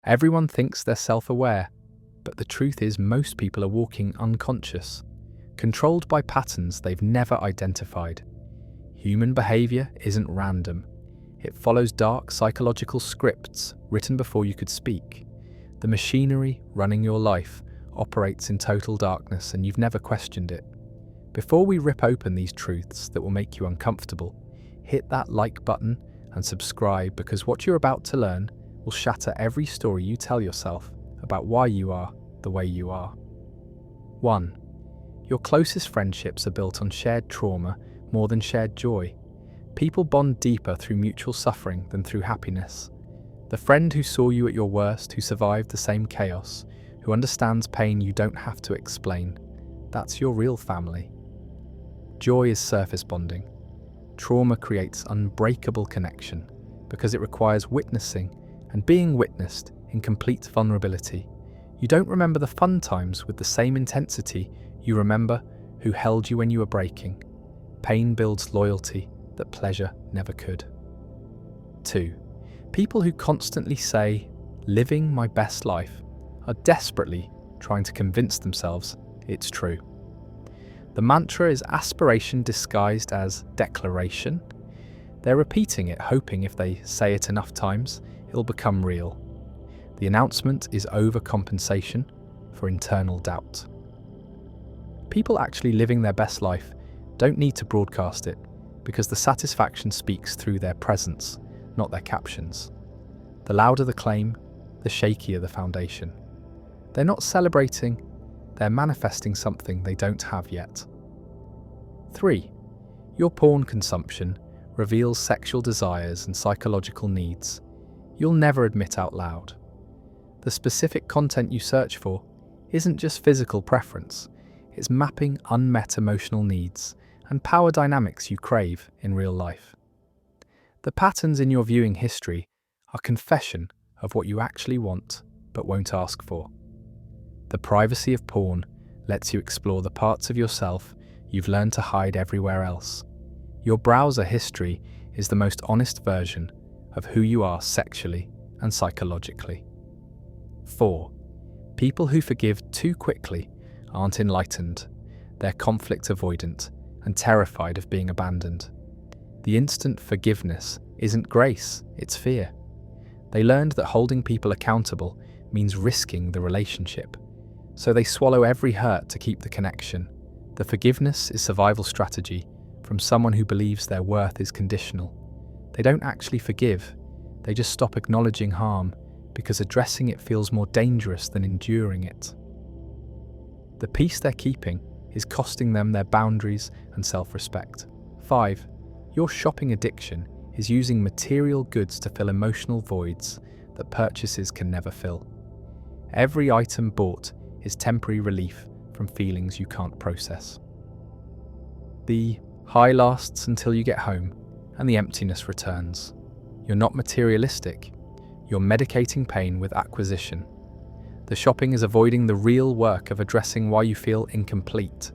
Everyone thinks they're self-aware, but the truth is most people are walking unconscious, controlled by patterns they've never identified. Human behaviour isn't random. It follows dark psychological scripts written before you could speak. The machinery running your life operates in total darkness and you've never questioned it. Before we rip open these truths that will make you uncomfortable, hit that like button and subscribe, because what you're about to learn will shatter every story you tell yourself about why you are the way you are. 1. Your closest friendships are built on shared trauma more than shared joy. People bond deeper through mutual suffering than through happiness. The friend who saw you at your worst, who survived the same chaos, who understands pain you don't have to explain, that's your real family. Joy is surface bonding. Trauma creates unbreakable connection because it requires witnessing and being witnessed in complete vulnerability. You don't remember the fun times with the same intensity you remember who held you when you were breaking. Pain builds loyalty that pleasure never could. 2. People who constantly say, "living my best life," are desperately trying to convince themselves it's true. The mantra is aspiration disguised as declaration. They're repeating it, hoping if they say it enough times, it'll become real. The announcement is overcompensation for internal doubt. People actually living their best life don't need to broadcast it, because the satisfaction speaks through their presence, not their captions. The louder the claim, the shakier the foundation. They're not celebrating, they're manifesting something they don't have yet. 3. Your porn consumption reveals sexual desires and psychological needs you'll never admit out loud. The specific content you search for isn't just physical preference, it's mapping unmet emotional needs and power dynamics you crave in real life. The patterns in your viewing history are confession of what you actually want but won't ask for. The privacy of porn lets you explore the parts of yourself you've learned to hide everywhere else. Your browser history is the most honest version of who you are sexually and psychologically. 4. People who forgive too quickly aren't enlightened. They're conflict avoidant and terrified of being abandoned. The instant forgiveness isn't grace, it's fear. They learned that holding people accountable means risking the relationship, so they swallow every hurt to keep the connection. The forgiveness is survival strategy from someone who believes their worth is conditional. They don't actually forgive, they just stop acknowledging harm because addressing it feels more dangerous than enduring it. The peace they're keeping is costing them their boundaries and self-respect. 5. Your shopping addiction is using material goods to fill emotional voids that purchases can never fill. Every item bought is temporary relief from feelings you can't process. The high lasts until you get home, and the emptiness returns. You're not materialistic, you're medicating pain with acquisition. The shopping is avoiding the real work of addressing why you feel incomplete.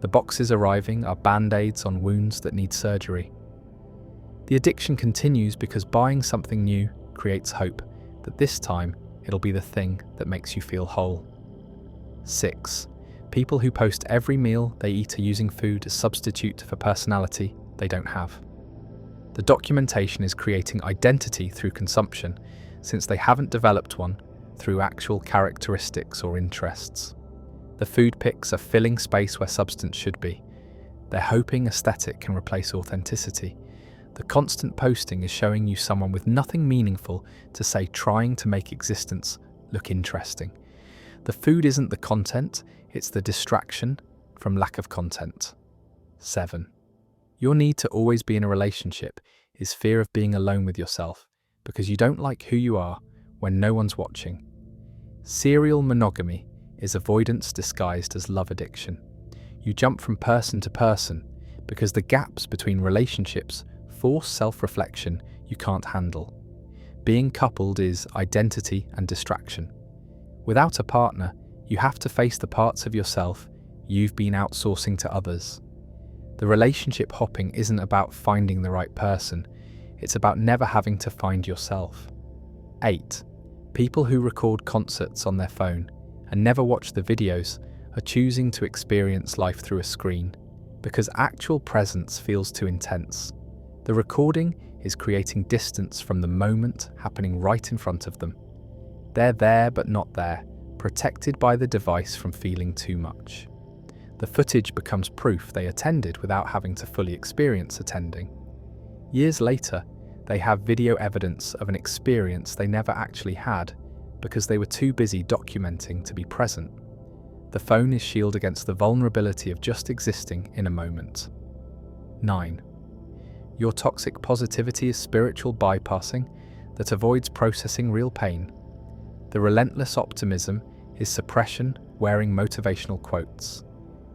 The boxes arriving are band-aids on wounds that need surgery. The addiction continues because buying something new creates hope that this time it'll be the thing that makes you feel whole. 6. People who post every meal they eat are using food as substitute for personality they don't have. The documentation is creating identity through consumption, since they haven't developed one through actual characteristics or interests. The food pics are filling space where substance should be. They're hoping aesthetic can replace authenticity. The constant posting is showing you someone with nothing meaningful to say, trying to make existence look interesting. The food isn't the content, it's the distraction from lack of content. 7. Your need to always be in a relationship is fear of being alone with yourself because you don't like who you are when no one's watching. Serial monogamy is avoidance disguised as love addiction. You jump from person to person because the gaps between relationships force self-reflection you can't handle. Being coupled is identity and distraction. Without a partner, you have to face the parts of yourself you've been outsourcing to others. The relationship hopping isn't about finding the right person, it's about never having to find yourself. 8. People who record concerts on their phone and never watch the videos are choosing to experience life through a screen because actual presence feels too intense. The recording is creating distance from the moment happening right in front of them. They're there but not there, protected by the device from feeling too much. The footage becomes proof they attended without having to fully experience attending. Years later, they have video evidence of an experience they never actually had because they were too busy documenting to be present. The phone is shield against the vulnerability of just existing in a moment. 9. Your toxic positivity is spiritual bypassing that avoids processing real pain. The relentless optimism is suppression wearing motivational quotes.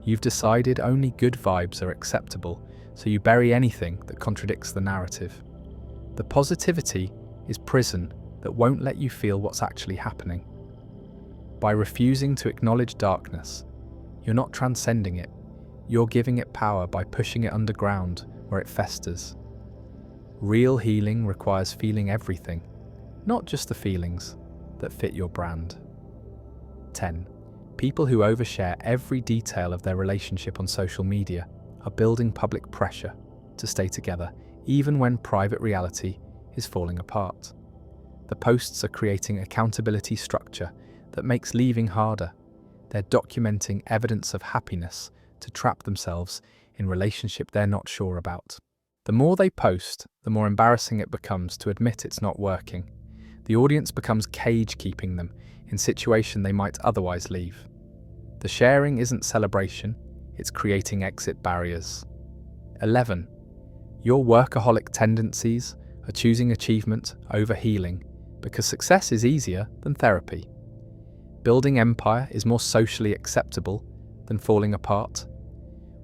You've decided only good vibes are acceptable, so you bury anything that contradicts the narrative. The positivity is prison that won't let you feel what's actually happening. By refusing to acknowledge darkness, you're not transcending it, you're giving it power by pushing it underground where it festers. Real healing requires feeling everything, not just the feelings that fit your brand. 10. People who overshare every detail of their relationship on social media are building public pressure to stay together, even when private reality is falling apart. The posts are creating accountability structure that makes leaving harder. They're documenting evidence of happiness to trap themselves in relationship they're not sure about. The more they post, the more embarrassing it becomes to admit it's not working. The audience becomes cage keeping them in situation they might otherwise leave. The sharing isn't celebration, it's creating exit barriers. 11. Your workaholic tendencies are choosing achievement over healing because success is easier than therapy. Building empire is more socially acceptable than falling apart.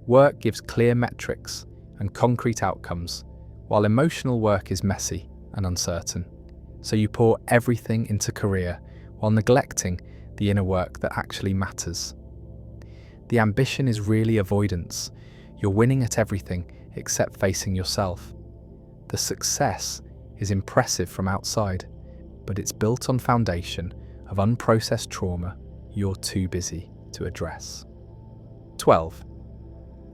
Work gives clear metrics and concrete outcomes, while emotional work is messy and uncertain. So you pour everything into career while neglecting the inner work that actually matters. The ambition is really avoidance. You're winning at everything except facing yourself. The success is impressive from outside, but it's built on foundation of unprocessed trauma you're too busy to address. 12.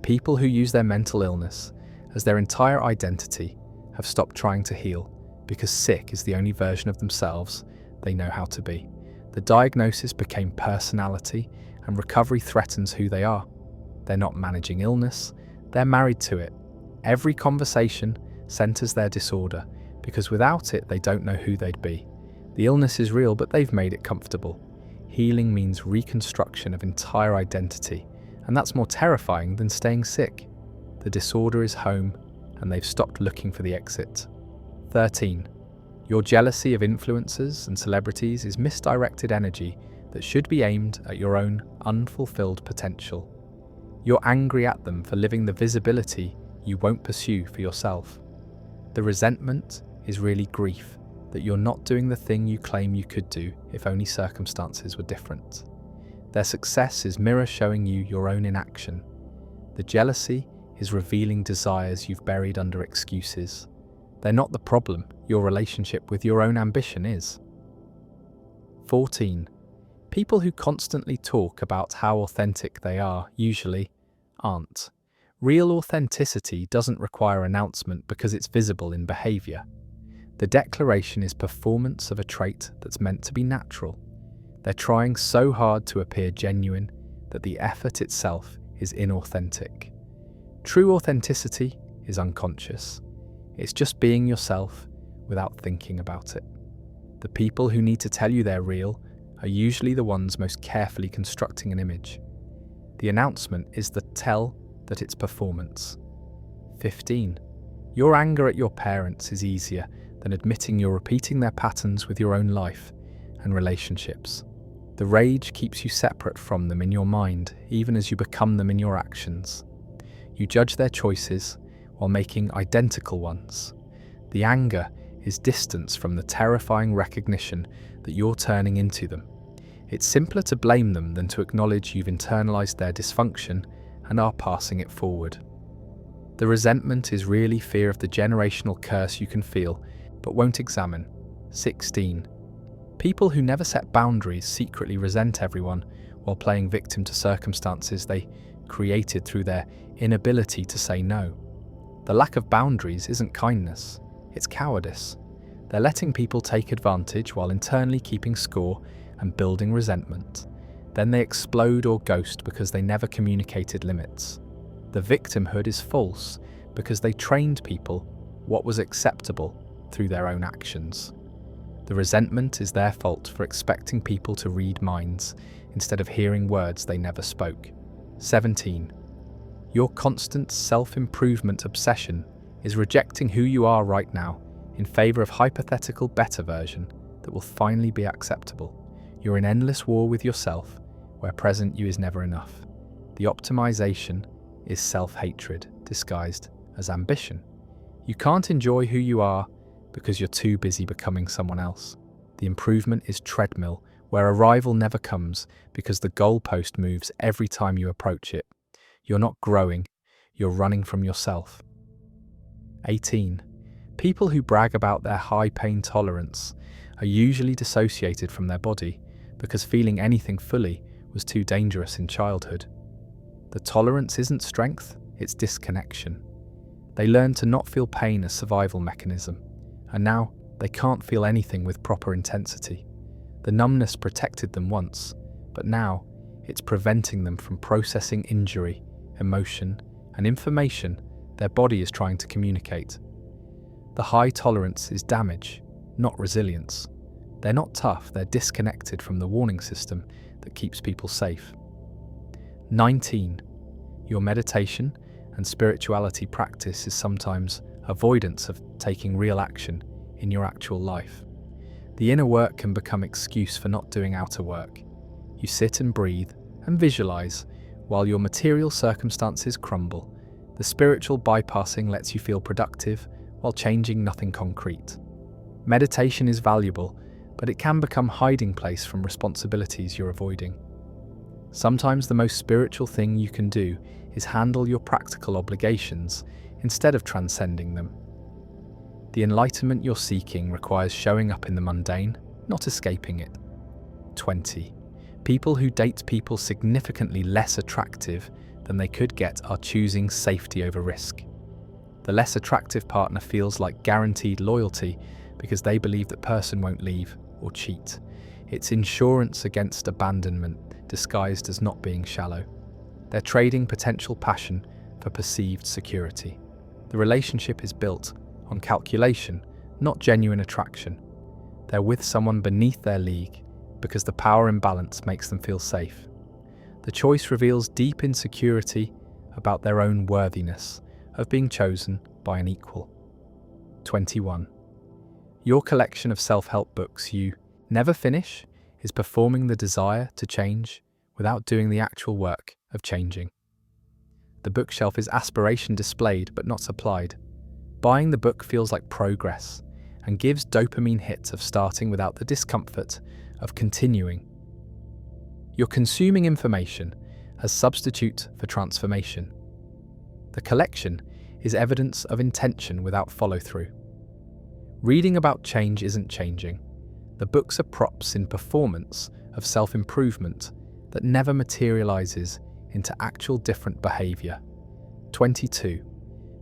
People who use their mental illness as their entire identity have stopped trying to heal because sick is the only version of themselves they know how to be. The diagnosis became personality, and recovery threatens who they are. They're not managing illness, they're married to it. Every conversation centers their disorder because without it they don't know who they'd be. The illness is real, but they've made it comfortable. Healing means reconstruction of entire identity, and that's more terrifying than staying sick. The disorder is home, and they've stopped looking for the exit. 13. Your jealousy of influencers and celebrities is misdirected energy that should be aimed at your own unfulfilled potential. You're angry at them for living the visibility you won't pursue for yourself. The resentment is really grief that you're not doing the thing you claim you could do if only circumstances were different. Their success is mirror showing you your own inaction. The jealousy is revealing desires you've buried under excuses. They're not the problem, your relationship with your own ambition is. 14. People who constantly talk about how authentic they are usually aren't. Real authenticity doesn't require announcement because it's visible in behaviour. The declaration is performance of a trait that's meant to be natural. They're trying so hard to appear genuine that the effort itself is inauthentic. True authenticity is unconscious. It's just being yourself without thinking about it. The people who need to tell you they're real are usually the ones most carefully constructing an image. The announcement is the tell that it's performance. 15. Your anger at your parents is easier than admitting you're repeating their patterns with your own life and relationships. The rage keeps you separate from them in your mind, even as you become them in your actions. You judge their choices while making identical ones. The anger is distance from the terrifying recognition that you're turning into them. It's simpler to blame them than to acknowledge you've internalized their dysfunction and are passing it forward. The resentment is really fear of the generational curse you can feel but won't examine. 16. People who never set boundaries secretly resent everyone while playing victim to circumstances they created through their inability to say no. The lack of boundaries isn't kindness, it's cowardice. They're letting people take advantage while internally keeping score and building resentment. Then they explode or ghost because they never communicated limits. The victimhood is false because they trained people what was acceptable through their own actions. The resentment is their fault for expecting people to read minds instead of hearing words they never spoke. 17. Your constant self-improvement obsession is rejecting who you are right now in favor of hypothetical better version that will finally be acceptable. You're in endless war with yourself, where present you is never enough. The optimization is self-hatred disguised as ambition. You can't enjoy who you are because you're too busy becoming someone else. The improvement is treadmill, where arrival never comes because the goalpost moves every time you approach it. You're not growing, you're running from yourself. 18. People who brag about their high pain tolerance are usually dissociated from their body because feeling anything fully was too dangerous in childhood. The tolerance isn't strength, it's disconnection. They learned to not feel pain as survival mechanism, and now they can't feel anything with proper intensity. The numbness protected them once, but now it's preventing them from processing injury, emotion, and information their body is trying to communicate. The high tolerance is damage, not resilience. They're not tough, they're disconnected from the warning system that keeps people safe. 19. Your meditation and spirituality practice is sometimes avoidance of taking real action in your actual life. The inner work can become excuse for not doing outer work. You sit and breathe and visualize while your material circumstances crumble. The spiritual bypassing lets you feel productive while changing nothing concrete. Meditation is valuable, but it can become hiding place from responsibilities you're avoiding. Sometimes the most spiritual thing you can do is handle your practical obligations instead of transcending them. The enlightenment you're seeking requires showing up in the mundane, not escaping it. 20. People who date people significantly less attractive than they could get are choosing safety over risk. The less attractive partner feels like guaranteed loyalty because they believe that person won't leave or cheat. It's insurance against abandonment disguised as not being shallow. They're trading potential passion for perceived security. The relationship is built on calculation, not genuine attraction. They're with someone beneath their league because the power imbalance makes them feel safe. The choice reveals deep insecurity about their own worthiness of being chosen by an equal. 21. Your collection of self-help books you never finish is performing the desire to change without doing the actual work of changing. The bookshelf is aspiration displayed but not supplied. Buying the book feels like progress and gives dopamine hits of starting without the discomfort of continuing. You're consuming information as substitute for transformation. The collection is evidence of intention without follow-through. Reading about change isn't changing. The books are props in performance of self-improvement that never materializes into actual different behavior. 22.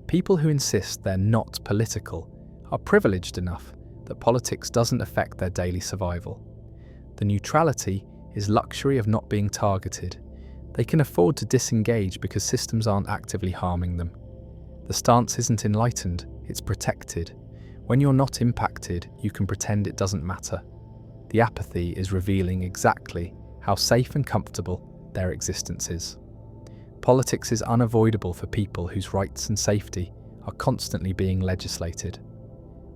People who insist they're not political are privileged enough that politics doesn't affect their daily survival. The neutrality is luxury of not being targeted. They can afford to disengage because systems aren't actively harming them. The stance isn't enlightened, it's protected. When you're not impacted, you can pretend it doesn't matter. The apathy is revealing exactly how safe and comfortable their existence is. Politics is unavoidable for people whose rights and safety are constantly being legislated.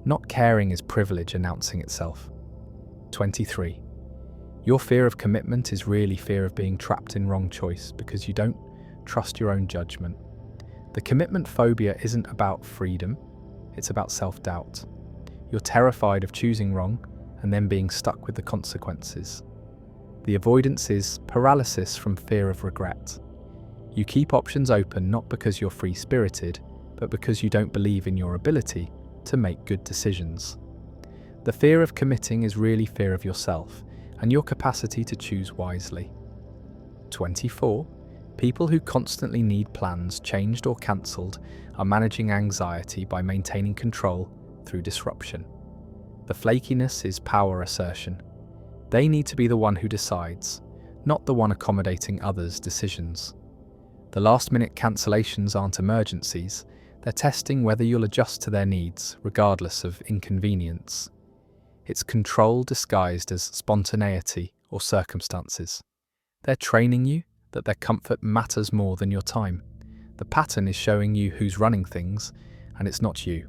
Not caring is privilege announcing itself. 23. Your fear of commitment is really fear of being trapped in wrong choice because you don't trust your own judgment. The commitment phobia isn't about freedom, it's about self-doubt. You're terrified of choosing wrong and then being stuck with the consequences. The avoidance is paralysis from fear of regret. You keep options open not because you're free-spirited, but because you don't believe in your ability to make good decisions. The fear of committing is really fear of yourself and your capacity to choose wisely. 24. People who constantly need plans changed or cancelled are managing anxiety by maintaining control through disruption. The flakiness is power assertion. They need to be the one who decides, not the one accommodating others' decisions. The last-minute cancellations aren't emergencies, they're testing whether you'll adjust to their needs, regardless of inconvenience. It's control disguised as spontaneity or circumstances. They're training you that their comfort matters more than your time. The pattern is showing you who's running things, and it's not you.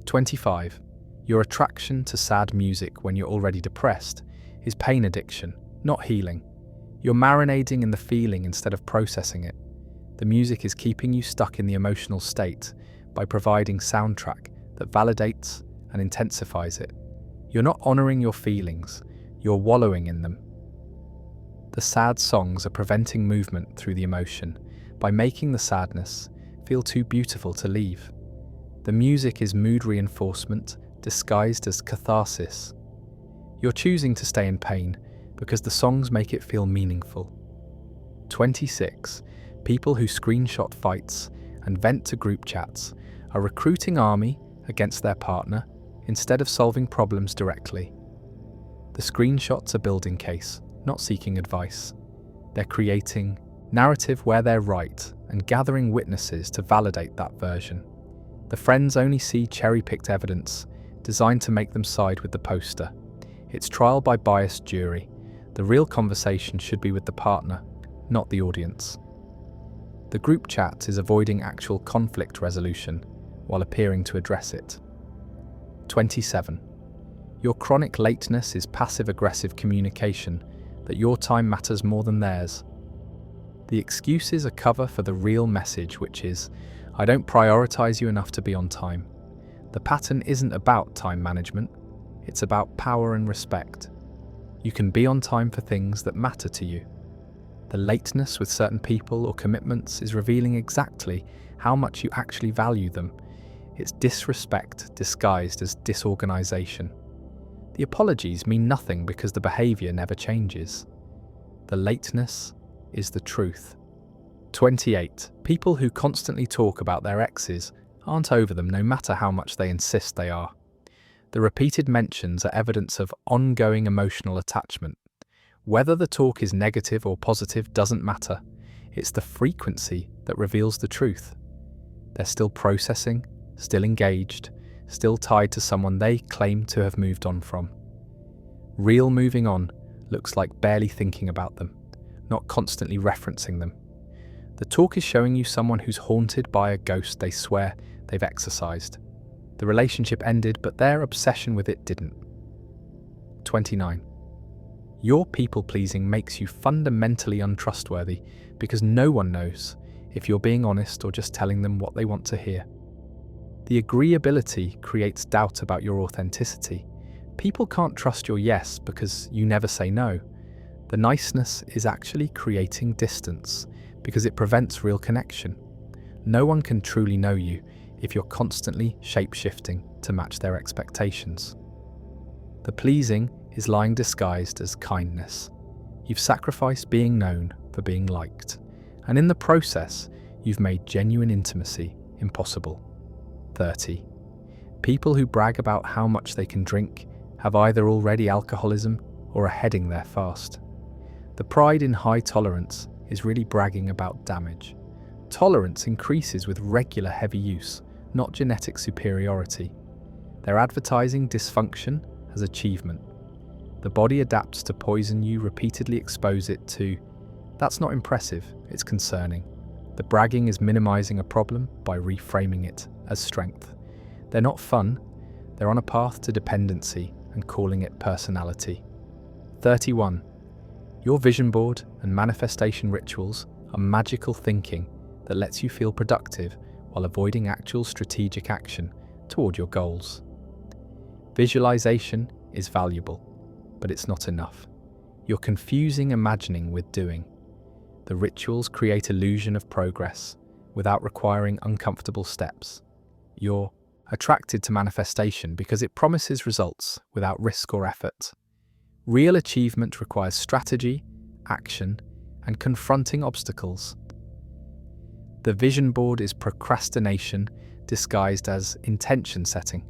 25. Your attraction to sad music when you're already depressed is pain addiction, not healing. You're marinating in the feeling instead of processing it. The music is keeping you stuck in the emotional state by providing soundtrack that validates and intensifies it. You're not honoring your feelings, you're wallowing in them. The sad songs are preventing movement through the emotion by making the sadness feel too beautiful to leave. The music is mood reinforcement disguised as catharsis. You're choosing to stay in pain because the songs make it feel meaningful. 26. People who screenshot fights and vent to group chats are recruiting army against their partner instead of solving problems directly. The screenshots are building case, not seeking advice. They're creating narrative where they're right and gathering witnesses to validate that version. The friends only see cherry-picked evidence designed to make them side with the poster. It's trial by biased jury. The real conversation should be with the partner, not the audience. The group chat is avoiding actual conflict resolution while appearing to address it. 27. Your chronic lateness is passive-aggressive communication that your time matters more than theirs. The excuses are cover for the real message, which is, I don't prioritize you enough to be on time. The pattern isn't about time management, it's about power and respect. You can be on time for things that matter to you. The lateness with certain people or commitments is revealing exactly how much you actually value them. It's disrespect disguised as disorganization. The apologies mean nothing because the behavior never changes. The lateness is the truth. 28. People who constantly talk about their exes aren't over them no matter how much they insist they are. The repeated mentions are evidence of ongoing emotional attachment. Whether the talk is negative or positive doesn't matter. It's the frequency that reveals the truth. They're still processing, still engaged, still tied to someone they claim to have moved on from. Real moving on looks like barely thinking about them, not constantly referencing them. The talk is showing you someone who's haunted by a ghost they swear they've exorcised. The relationship ended, but their obsession with it didn't. 29. Your people-pleasing makes you fundamentally untrustworthy because no one knows if you're being honest or just telling them what they want to hear. The agreeability creates doubt about your authenticity. People can't trust your yes because you never say no. The niceness is actually creating distance because it prevents real connection. No one can truly know you if you're constantly shape-shifting to match their expectations. The pleasing is lying disguised as kindness. You've sacrificed being known for being liked, and in the process, you've made genuine intimacy impossible. 30. People who brag about how much they can drink have either already alcoholism or are heading there fast. The pride in high tolerance is really bragging about damage. Tolerance increases with regular heavy use, not genetic superiority. They're advertising dysfunction as achievement. The body adapts to poison you repeatedly expose it to. That's not impressive, it's concerning. The bragging is minimizing a problem by reframing it as strength. They're not fun, they're on a path to dependency and calling it personality. 31. Your vision board and manifestation rituals are magical thinking that lets you feel productive while avoiding actual strategic action toward your goals. Visualization is valuable, but it's not enough. You're confusing imagining with doing. The rituals create illusion of progress without requiring uncomfortable steps. You're attracted to manifestation because it promises results without risk or effort. Real achievement requires strategy, action, and confronting obstacles. The vision board is procrastination disguised as intention setting.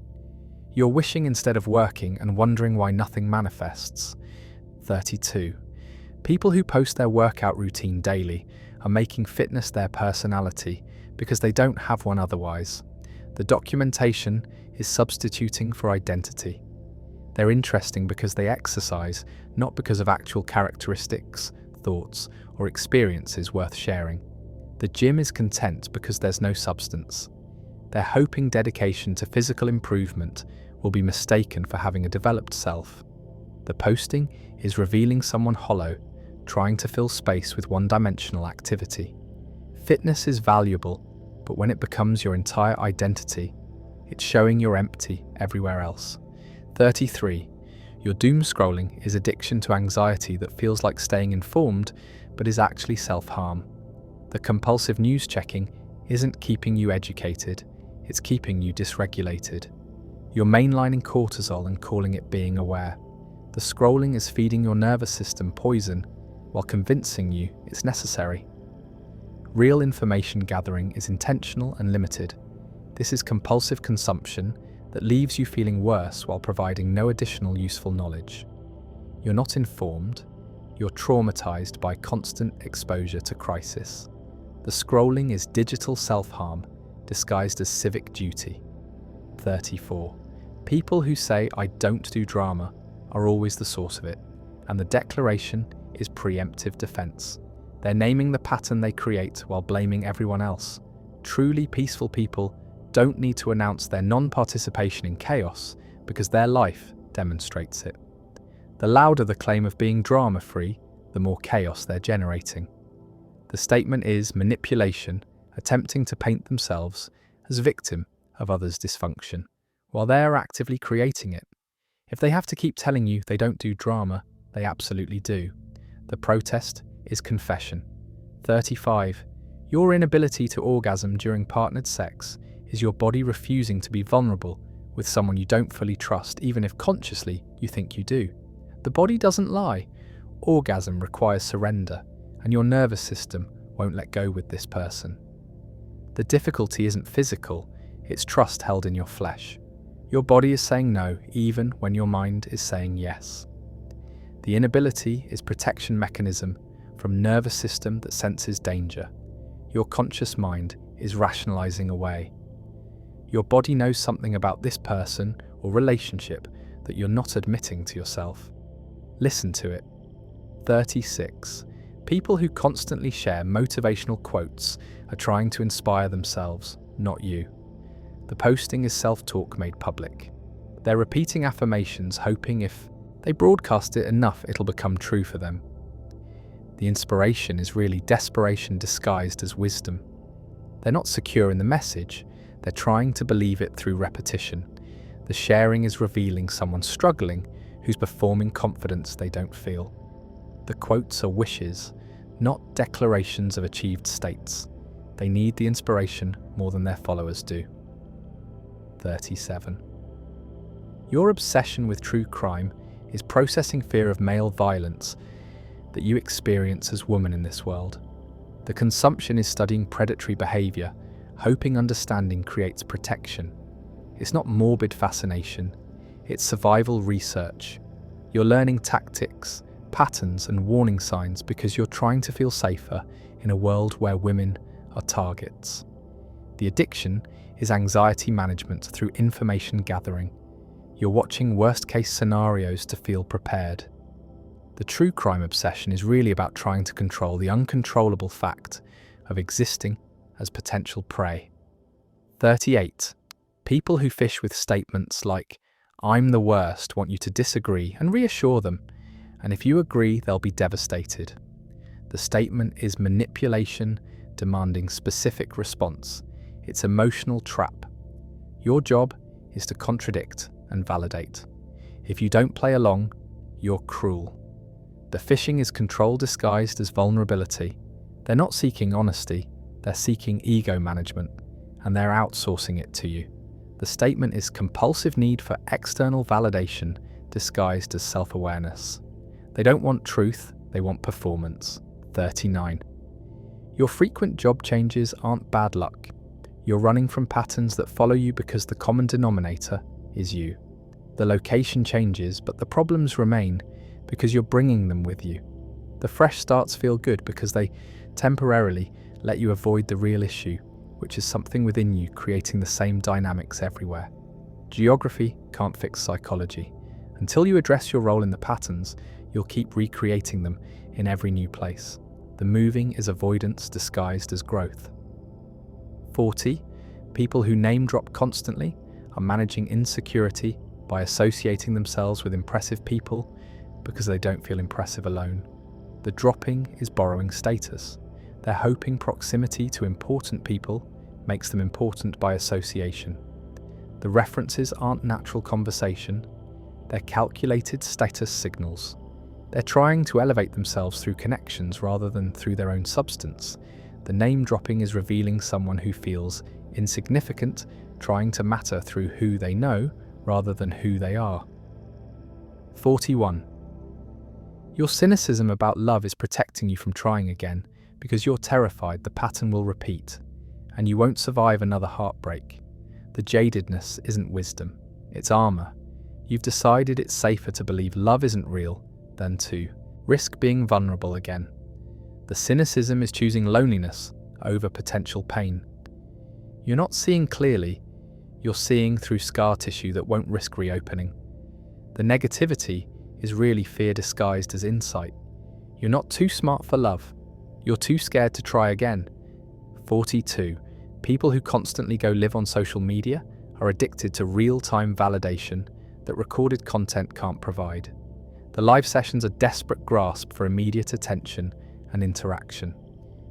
You're wishing instead of working and wondering why nothing manifests. 32. People who post their workout routine daily are making fitness their personality because they don't have one otherwise. The documentation is substituting for identity. They're interesting because they exercise, not because of actual characteristics, thoughts, or experiences worth sharing. The gym is content because there's no substance. They're hoping dedication to physical improvement will be mistaken for having a developed self. The posting is revealing someone hollow, trying to fill space with one-dimensional activity. Fitness is valuable, but when it becomes your entire identity, it's showing you're empty everywhere else. 33. Your doom scrolling is addiction to anxiety that feels like staying informed, but is actually self-harm. The compulsive news checking isn't keeping you educated, it's keeping you dysregulated. You're mainlining cortisol and calling it being aware. The scrolling is feeding your nervous system poison while convincing you it's necessary. Real information gathering is intentional and limited. This is compulsive consumption that leaves you feeling worse while providing no additional useful knowledge. You're not informed, you're traumatized by constant exposure to crisis. The scrolling is digital self-harm disguised as civic duty. 34. People who say "I don't do drama" are always the source of it, and the declaration is preemptive defense. They're naming the pattern they create while blaming everyone else. Truly peaceful people don't need to announce their non-participation in chaos because their life demonstrates it. The louder the claim of being drama-free, the more chaos they're generating. The statement is manipulation, attempting to paint themselves as victim of others' dysfunction, while they are actively creating it. If they have to keep telling you they don't do drama, they absolutely do. The protest is confession. 35. Your inability to orgasm during partnered sex is your body refusing to be vulnerable with someone you don't fully trust, even if consciously you think you do. The body doesn't lie. Orgasm requires surrender, and your nervous system won't let go with this person. The difficulty isn't physical, it's trust held in your flesh. Your body is saying no, even when your mind is saying yes. The inability is protection mechanism from nervous system that senses danger. Your conscious mind is rationalizing away. Your body knows something about this person or relationship that you're not admitting to yourself. Listen to it. 36. People who constantly share motivational quotes are trying to inspire themselves, not you. The posting is self-talk made public. They're repeating affirmations hoping if they broadcast it enough it'll become true for them. The inspiration is really desperation disguised as wisdom. They're not secure in the message, they're trying to believe it through repetition. The sharing is revealing someone struggling who's performing confidence they don't feel. The quotes are wishes, not declarations of achieved states. They need the inspiration more than their followers do. 37. Your obsession with true crime is processing fear of male violence that you experience as women in this world. The consumption is studying predatory behaviour, hoping understanding creates protection. It's not morbid fascination, it's survival research. You're learning tactics, patterns and warning signs because you're trying to feel safer in a world where women are targets. The addiction is anxiety management through information gathering. You're watching worst-case scenarios to feel prepared. The true crime obsession is really about trying to control the uncontrollable fact of existing as potential prey. 38. People who fish with statements like, "I'm the worst," want you to disagree and reassure them, and if you agree, they'll be devastated. The statement is manipulation demanding specific response. It's emotional trap. Your job is to contradict and validate. If you don't play along, you're cruel. The fishing is control disguised as vulnerability. They're not seeking honesty, they're seeking ego management, and they're outsourcing it to you. The statement is compulsive need for external validation disguised as self-awareness. They don't want truth, they want performance. 39. Your frequent job changes aren't bad luck. You're running from patterns that follow you because the common denominator is you. The location changes, but the problems remain because you're bringing them with you. The fresh starts feel good because they temporarily let you avoid the real issue, which is something within you creating the same dynamics everywhere. Geography can't fix psychology. Until you address your role in the patterns, you'll keep recreating them in every new place. The moving is avoidance disguised as growth. 40. People who name drop constantly are managing insecurity by associating themselves with impressive people because they don't feel impressive alone. The dropping is borrowing status. They're hoping proximity to important people makes them important by association. The references aren't natural conversation, they're calculated status signals. They're trying to elevate themselves through connections rather than through their own substance. The name dropping is revealing someone who feels insignificant, trying to matter through who they know rather than who they are. 41. Your cynicism about love is protecting you from trying again because you're terrified the pattern will repeat and you won't survive another heartbreak. The jadedness isn't wisdom, it's armor. You've decided it's safer to believe love isn't real than to risk being vulnerable again. The cynicism is choosing loneliness over potential pain. You're not seeing clearly, you're seeing through scar tissue that won't risk reopening. The negativity is really fear disguised as insight. You're not too smart for love, you're too scared to try again. 42. People who constantly go live on social media are addicted to real-time validation that recorded content can't provide. The live sessions are desperate grasp for immediate attention and interaction.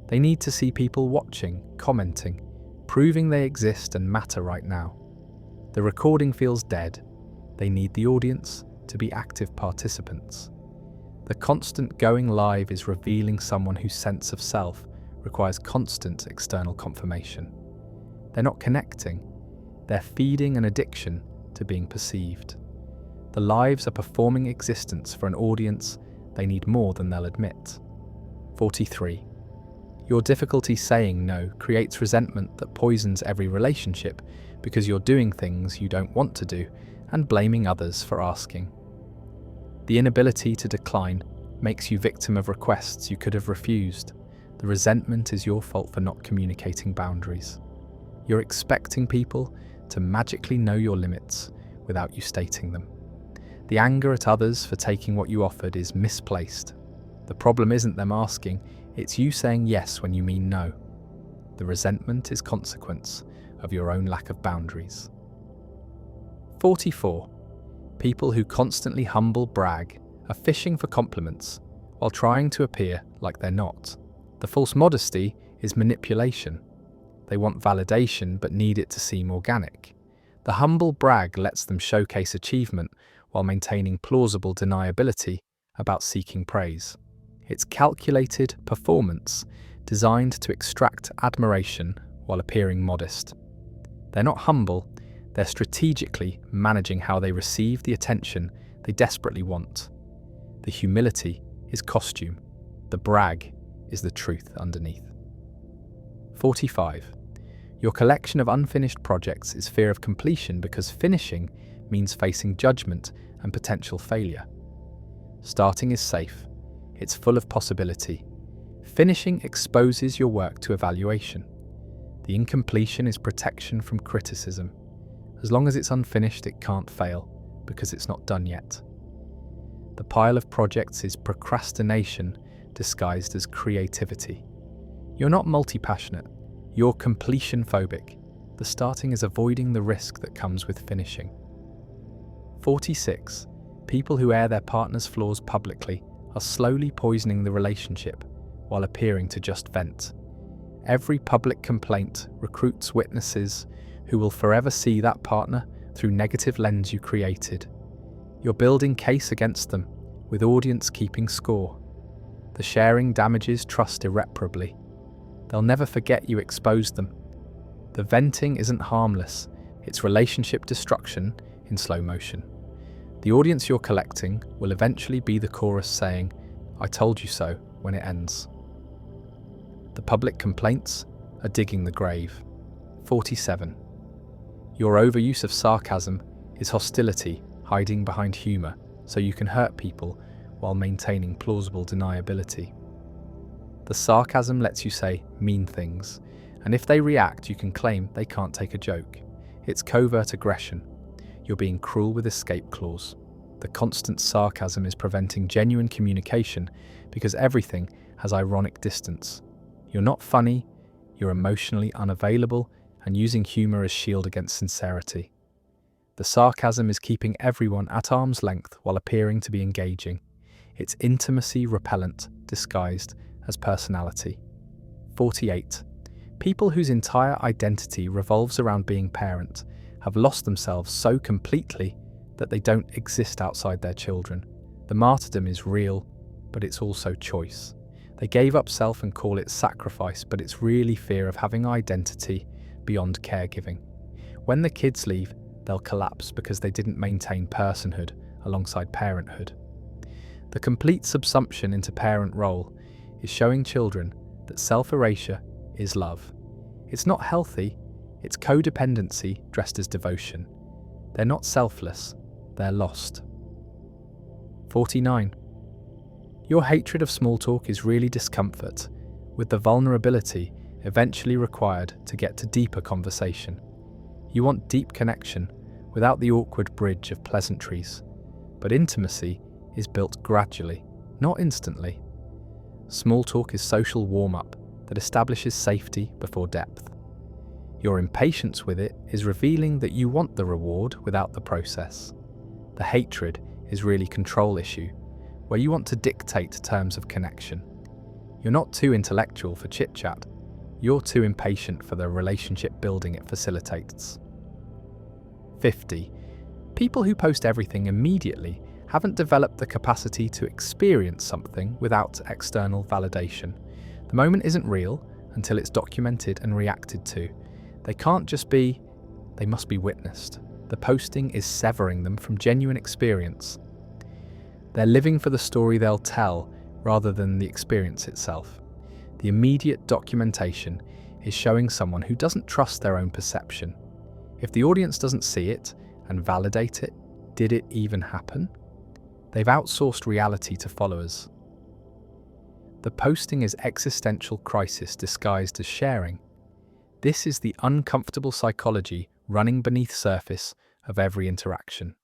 They need to see people watching, commenting, proving they exist and matter right now. The recording feels dead. They need the audience to be active participants. The constant going live is revealing someone whose sense of self requires constant external confirmation. They're not connecting, they're feeding an addiction to being perceived. The lives are performing existence for an audience they need more than they'll admit. 43. Your difficulty saying no creates resentment that poisons every relationship because you're doing things you don't want to do and blaming others for asking. The inability to decline makes you victim of requests you could have refused. The resentment is your fault for not communicating boundaries. You're expecting people to magically know your limits without you stating them. The anger at others for taking what you offered is misplaced. The problem isn't them asking, it's you saying yes when you mean no. The resentment is consequence of your own lack of boundaries. 44. People who constantly humble brag are fishing for compliments while trying to appear like they're not. The false modesty is manipulation. They want validation but need it to seem organic. The humble brag lets them showcase achievement while maintaining plausible deniability about seeking praise. It's calculated performance designed to extract admiration while appearing modest. They're not humble, they're strategically managing how they receive the attention they desperately want. The humility is costume, the brag is the truth underneath. 45. Your collection of unfinished projects is fear of completion because finishing means facing judgment and potential failure. Starting is safe, it's full of possibility. Finishing exposes your work to evaluation. The incompletion is protection from criticism. As long as it's unfinished, it can't fail because it's not done yet. The pile of projects is procrastination disguised as creativity. You're not multi-passionate, you're completion phobic. The starting is avoiding the risk that comes with finishing. 46. People who air their partner's flaws publicly are slowly poisoning the relationship while appearing to just vent. Every public complaint recruits witnesses who will forever see that partner through negative lens you created. You're building case against them, with audience keeping score. The sharing damages trust irreparably. They'll never forget you exposed them. The venting isn't harmless It's relationship destruction in slow motion. The audience you're collecting will eventually be the chorus saying, "I told you so," when it ends. The public complaints are digging the grave. 47. Your overuse of sarcasm is hostility hiding behind humour so you can hurt people while maintaining plausible deniability. The sarcasm lets you say mean things, and if they react, you can claim they can't take a joke. It's covert aggression. You're being cruel with escape clause. The constant sarcasm is preventing genuine communication because everything has ironic distance. You're not funny, you're emotionally unavailable, and using humour as shield against sincerity. The sarcasm is keeping everyone at arm's length while appearing to be engaging. It's intimacy repellent disguised as personality. 48. People whose entire identity revolves around being parent have lost themselves so completely that they don't exist outside their children. The martyrdom is real, but it's also choice. They gave up self and call it sacrifice, but it's really fear of having identity beyond caregiving. When the kids leave, they'll collapse because they didn't maintain personhood alongside parenthood. The complete subsumption into parent role is showing children that self-erasure is love. It's not healthy, it's codependency dressed as devotion. They're not selfless, they're lost. 49. Your hatred of small talk is really discomfort, with the vulnerability eventually required to get to deeper conversation. You want deep connection without the awkward bridge of pleasantries, but intimacy is built gradually, not instantly. Small talk is social warm-up that establishes safety before depth. Your impatience with it is revealing that you want the reward without the process. The hatred is really control issue, where you want to dictate terms of connection. You're not too intellectual for chit-chat, you're too impatient for the relationship building it facilitates. 50. People who post everything immediately haven't developed the capacity to experience something without external validation. The moment isn't real until it's documented and reacted to. They can't just be, they must be witnessed. The posting is severing them from genuine experience. They're living for the story they'll tell rather than the experience itself. The immediate documentation is showing someone who doesn't trust their own perception. If the audience doesn't see it and validate it, did it even happen? They've outsourced reality to followers. The posting is existential crisis disguised as sharing. This is the uncomfortable psychology running beneath surface of every interaction.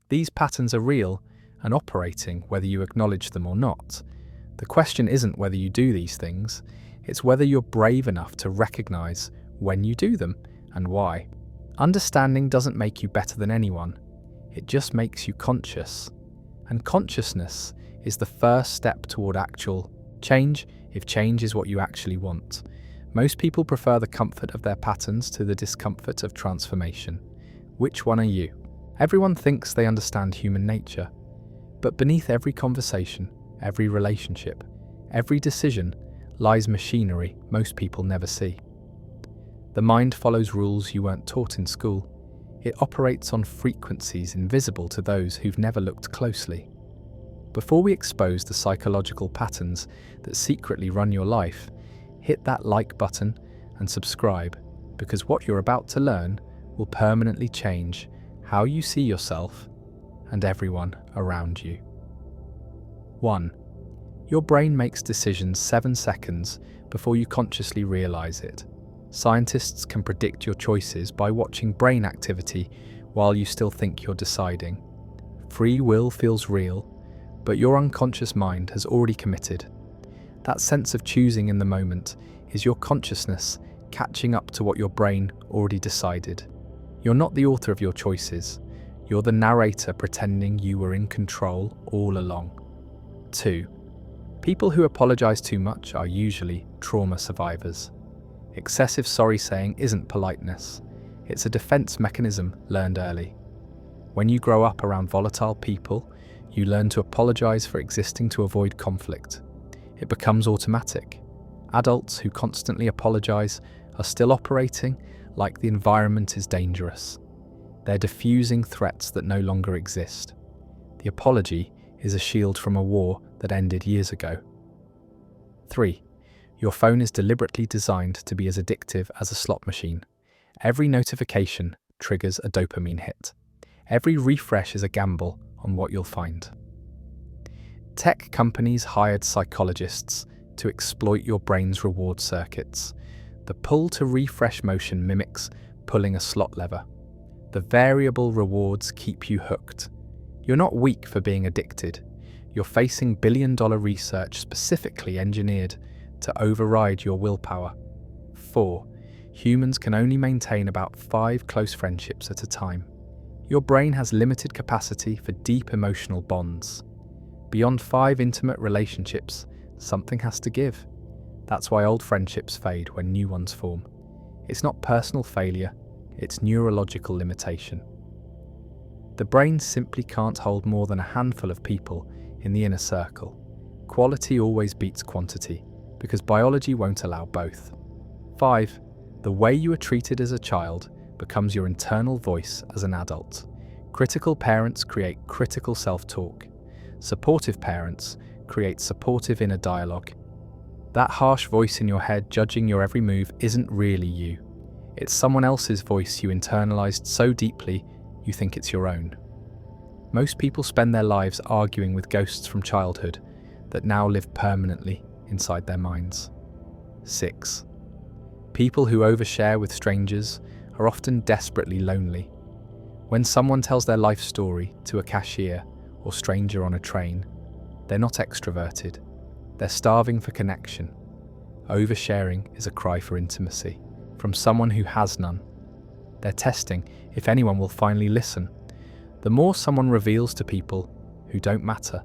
These patterns are real and operating whether you acknowledge them or not. The question isn't whether you do these things, it's whether you're brave enough to recognize when you do them and why. Understanding doesn't make you better than anyone, it just makes you conscious. And consciousness is the first step toward actual change, if change is what you actually want. Most people prefer the comfort of their patterns to the discomfort of transformation. Which one are you? Everyone thinks they understand human nature, but beneath every conversation, every relationship, every decision lies machinery most people never see. The mind follows rules you weren't taught in school. It operates on frequencies invisible to those who've never looked closely. Before we expose the psychological patterns that secretly run your life, hit that like button and subscribe, because what you're about to learn will permanently change how you see yourself and everyone around you. 1. Your brain makes decisions 7 seconds before you consciously realize it. Scientists can predict your choices by watching brain activity while you still think you're deciding. Free will feels real, but your unconscious mind has already committed. That sense of choosing in the moment is your consciousness catching up to what your brain already decided. You're not the author of your choices. You're the narrator pretending you were in control all along. 2. People who apologize too much are usually trauma survivors. Excessive sorry saying isn't politeness. It's a defense mechanism learned early. When you grow up around volatile people, you learn to apologize for existing to avoid conflict. It becomes automatic. Adults who constantly apologize are still operating like the environment is dangerous. They're diffusing threats that no longer exist. The apology is a shield from a war that ended years ago. 3. Your phone is deliberately designed to be as addictive as a slot machine. Every notification triggers a dopamine hit. Every refresh is a gamble on what you'll find. Tech companies hired psychologists to exploit your brain's reward circuits. The pull to refresh motion mimics pulling a slot lever. The variable rewards keep you hooked. You're not weak for being addicted. You're facing billion-dollar research specifically engineered to override your willpower. 4. Humans can only maintain about 5 close friendships at a time. Your brain has limited capacity for deep emotional bonds. Beyond 5 intimate relationships, something has to give. That's why old friendships fade when new ones form. It's not personal failure, it's neurological limitation. The brain simply can't hold more than a handful of people in the inner circle. Quality always beats quantity, because biology won't allow both. 5. The way you were treated as a child becomes your internal voice as an adult. Critical parents create critical self-talk. Supportive parents create supportive inner dialogue. That harsh voice in your head judging your every move isn't really you. It's someone else's voice you internalized so deeply you think it's your own. Most people spend their lives arguing with ghosts from childhood that now live permanently inside their minds. 6. People who overshare with strangers are often desperately lonely. When someone tells their life story to a cashier or stranger on a train, they're not extroverted. They're starving for connection. Oversharing is a cry for intimacy from someone who has none. They're testing if anyone will finally listen. The more someone reveals to people who don't matter,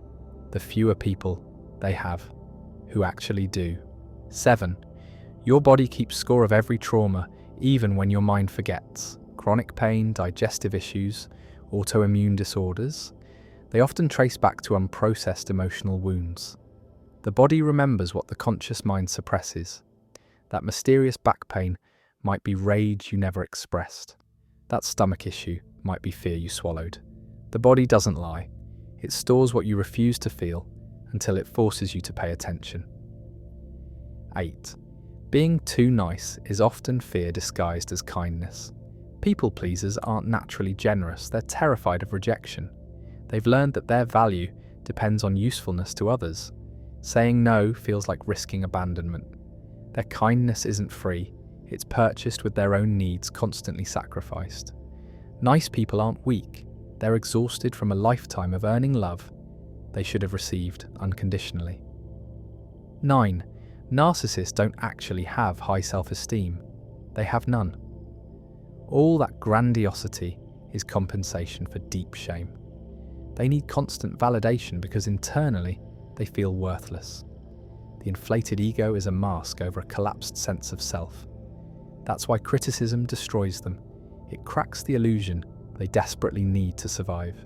the fewer people they have who actually do. 7. Your body keeps score of every trauma, even when your mind forgets. Chronic pain, digestive issues, autoimmune disorders, they often trace back to unprocessed emotional wounds. The body remembers what the conscious mind suppresses. That mysterious back pain might be rage you never expressed. That stomach issue might be fear you swallowed. The body doesn't lie. It stores what you refuse to feel until it forces you to pay attention. 8. Being too nice is often fear disguised as kindness. People pleasers aren't naturally generous, they're terrified of rejection. They've learned that their value depends on usefulness to others. Saying no feels like risking abandonment. Their kindness isn't free, it's purchased with their own needs constantly sacrificed. Nice people aren't weak, they're exhausted from a lifetime of earning love they should have received unconditionally. 9. Narcissists don't actually have high self-esteem, they have none. All that grandiosity is compensation for deep shame. They need constant validation because internally they feel worthless. The inflated ego is a mask over a collapsed sense of self. That's why criticism destroys them. It cracks the illusion they desperately need to survive.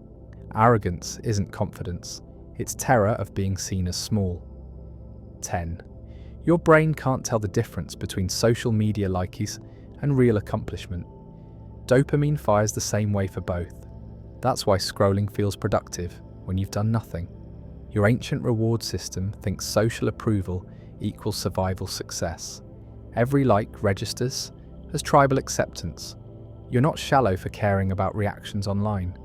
Arrogance isn't confidence, it's terror of being seen as small. 10. Your brain can't tell the difference between social media likes and real accomplishment. Dopamine fires the same way for both. That's why scrolling feels productive when you've done nothing. Your ancient reward system thinks social approval equals survival success. Every like registers as tribal acceptance. You're not shallow for caring about reactions online.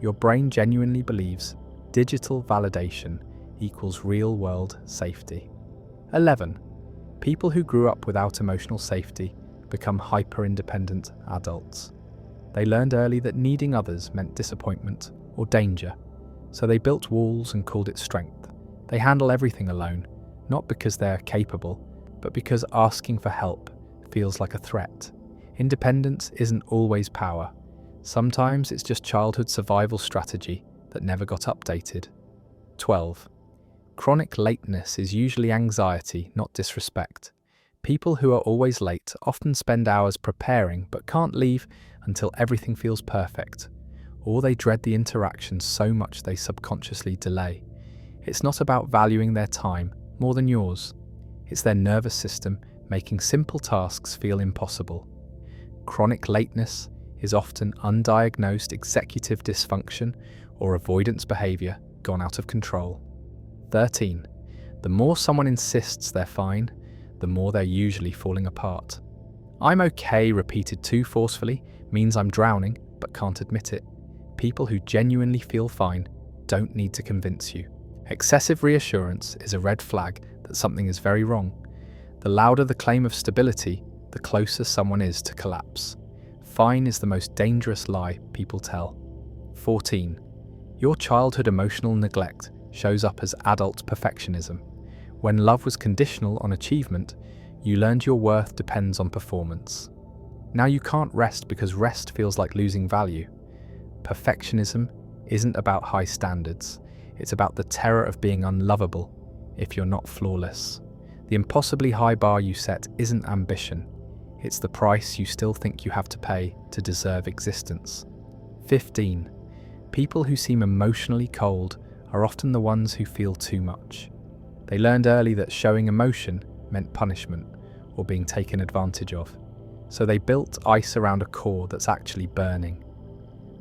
Your brain genuinely believes digital validation equals real-world safety. 11. People who grew up without emotional safety become hyper-independent adults. They learned early that needing others meant disappointment or danger, so they built walls and called it strength. They handle everything alone, not because they're capable, but because asking for help feels like a threat. Independence isn't always power. Sometimes it's just childhood survival strategy that never got updated. 12. Chronic lateness is usually anxiety, not disrespect. People who are always late often spend hours preparing but can't leave until everything feels perfect, or they dread the interaction so much they subconsciously delay. It's not about valuing their time more than yours. It's their nervous system making simple tasks feel impossible. Chronic lateness is often undiagnosed executive dysfunction or avoidance behaviour gone out of control. 13. The more someone insists they're fine, the more they're usually falling apart. "I'm okay" repeated too forcefully means I'm drowning but can't admit it. People who genuinely feel fine don't need to convince you. Excessive reassurance is a red flag that something is very wrong. The louder the claim of stability, the closer someone is to collapse. Fine is the most dangerous lie people tell. 14. Your childhood emotional neglect shows up as adult perfectionism. When love was conditional on achievement, you learned your worth depends on performance. Now you can't rest because rest feels like losing value. Perfectionism isn't about high standards. It's about the terror of being unlovable if you're not flawless. The impossibly high bar you set isn't ambition. It's the price you still think you have to pay to deserve existence. 15. People who seem emotionally cold are often the ones who feel too much. They learned early that showing emotion meant punishment or being taken advantage of. So they built ice around a core that's actually burning.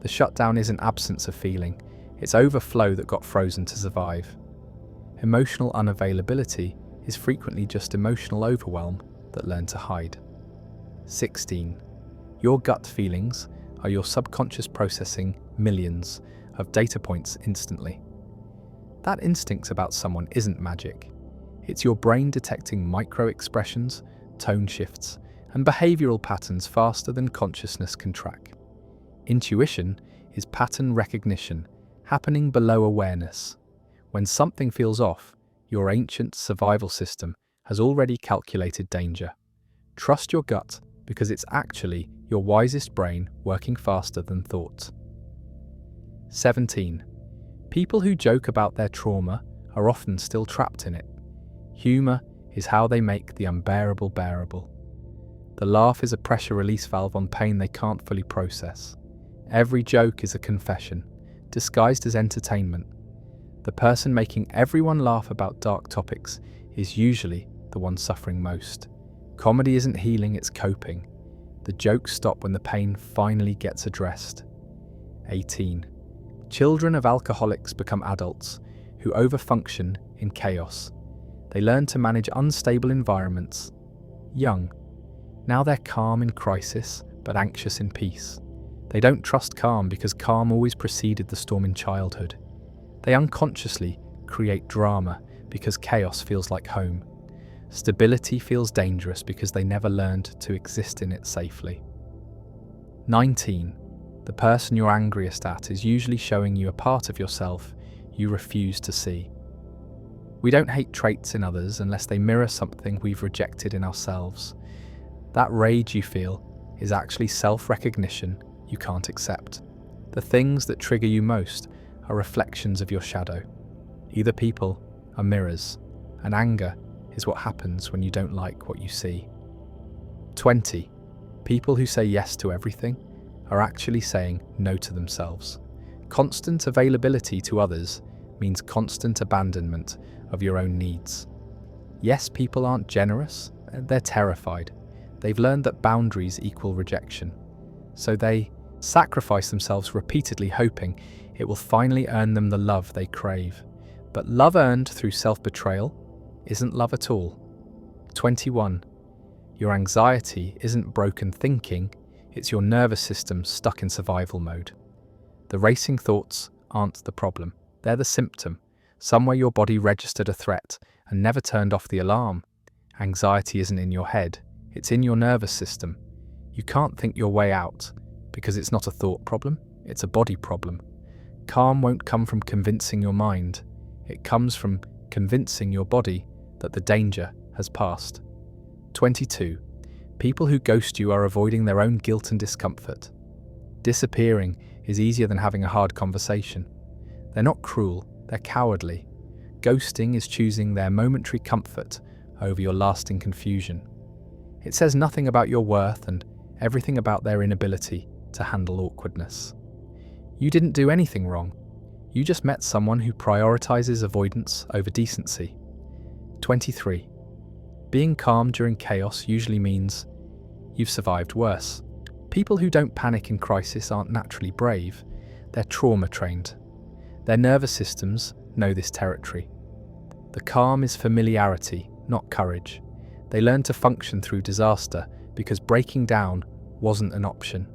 The shutdown isn't absence of feeling, it's overflow that got frozen to survive. Emotional unavailability is frequently just emotional overwhelm that learned to hide. 16. Your gut feelings are your subconscious processing millions of data points instantly. That instinct about someone isn't magic. It's your brain detecting micro-expressions, tone shifts, and behavioral patterns faster than consciousness can track. Intuition is pattern recognition happening below awareness. When something feels off, your ancient survival system has already calculated danger. Trust your gut because it's actually your wisest brain working faster than thought. 17. People who joke about their trauma are often still trapped in it. Humor is how they make the unbearable bearable. The laugh is a pressure release valve on pain they can't fully process. Every joke is a confession, disguised as entertainment. The person making everyone laugh about dark topics is usually the one suffering most. Comedy isn't healing, it's coping. The jokes stop when the pain finally gets addressed. 18. Children of alcoholics become adults who overfunction in chaos. They learn to manage unstable environments young. Now they're calm in crisis, but anxious in peace. They don't trust calm because calm always preceded the storm in childhood. They unconsciously create drama because chaos feels like home. Stability feels dangerous because they never learned to exist in it safely. 19. The person you're angriest at is usually showing you a part of yourself you refuse to see. We don't hate traits in others unless they mirror something we've rejected in ourselves. That rage you feel is actually self-recognition you can't accept. The things that trigger you most are reflections of your shadow. Either people are mirrors, and anger is what happens when you don't like what you see. 20. People who say yes to everything are actually saying no to themselves. Constant availability to others means constant abandonment of your own needs. Yes, people aren't generous, they're terrified. They've learned that boundaries equal rejection. So they sacrifice themselves repeatedly, hoping it will finally earn them the love they crave. But love earned through self-betrayal isn't love at all. 21. Your anxiety isn't broken thinking, it's your nervous system stuck in survival mode. The racing thoughts aren't the problem, they're the symptom. Somewhere your body registered a threat and never turned off the alarm. Anxiety isn't in your head, it's in your nervous system. You can't think your way out because it's not a thought problem, it's a body problem. Calm won't come from convincing your mind, it comes from convincing your body that the danger has passed. 22. People who ghost you are avoiding their own guilt and discomfort. Disappearing is easier than having a hard conversation. They're not cruel, they're cowardly. Ghosting is choosing their momentary comfort over your lasting confusion. It says nothing about your worth and everything about their inability to handle awkwardness. You didn't do anything wrong. You just met someone who prioritizes avoidance over decency. 23. Being calm during chaos usually means you've survived worse. People who don't panic in crisis aren't naturally brave, they're trauma-trained. Their nervous systems know this territory. The calm is familiarity, not courage. They learn to function through disaster because breaking down wasn't an option.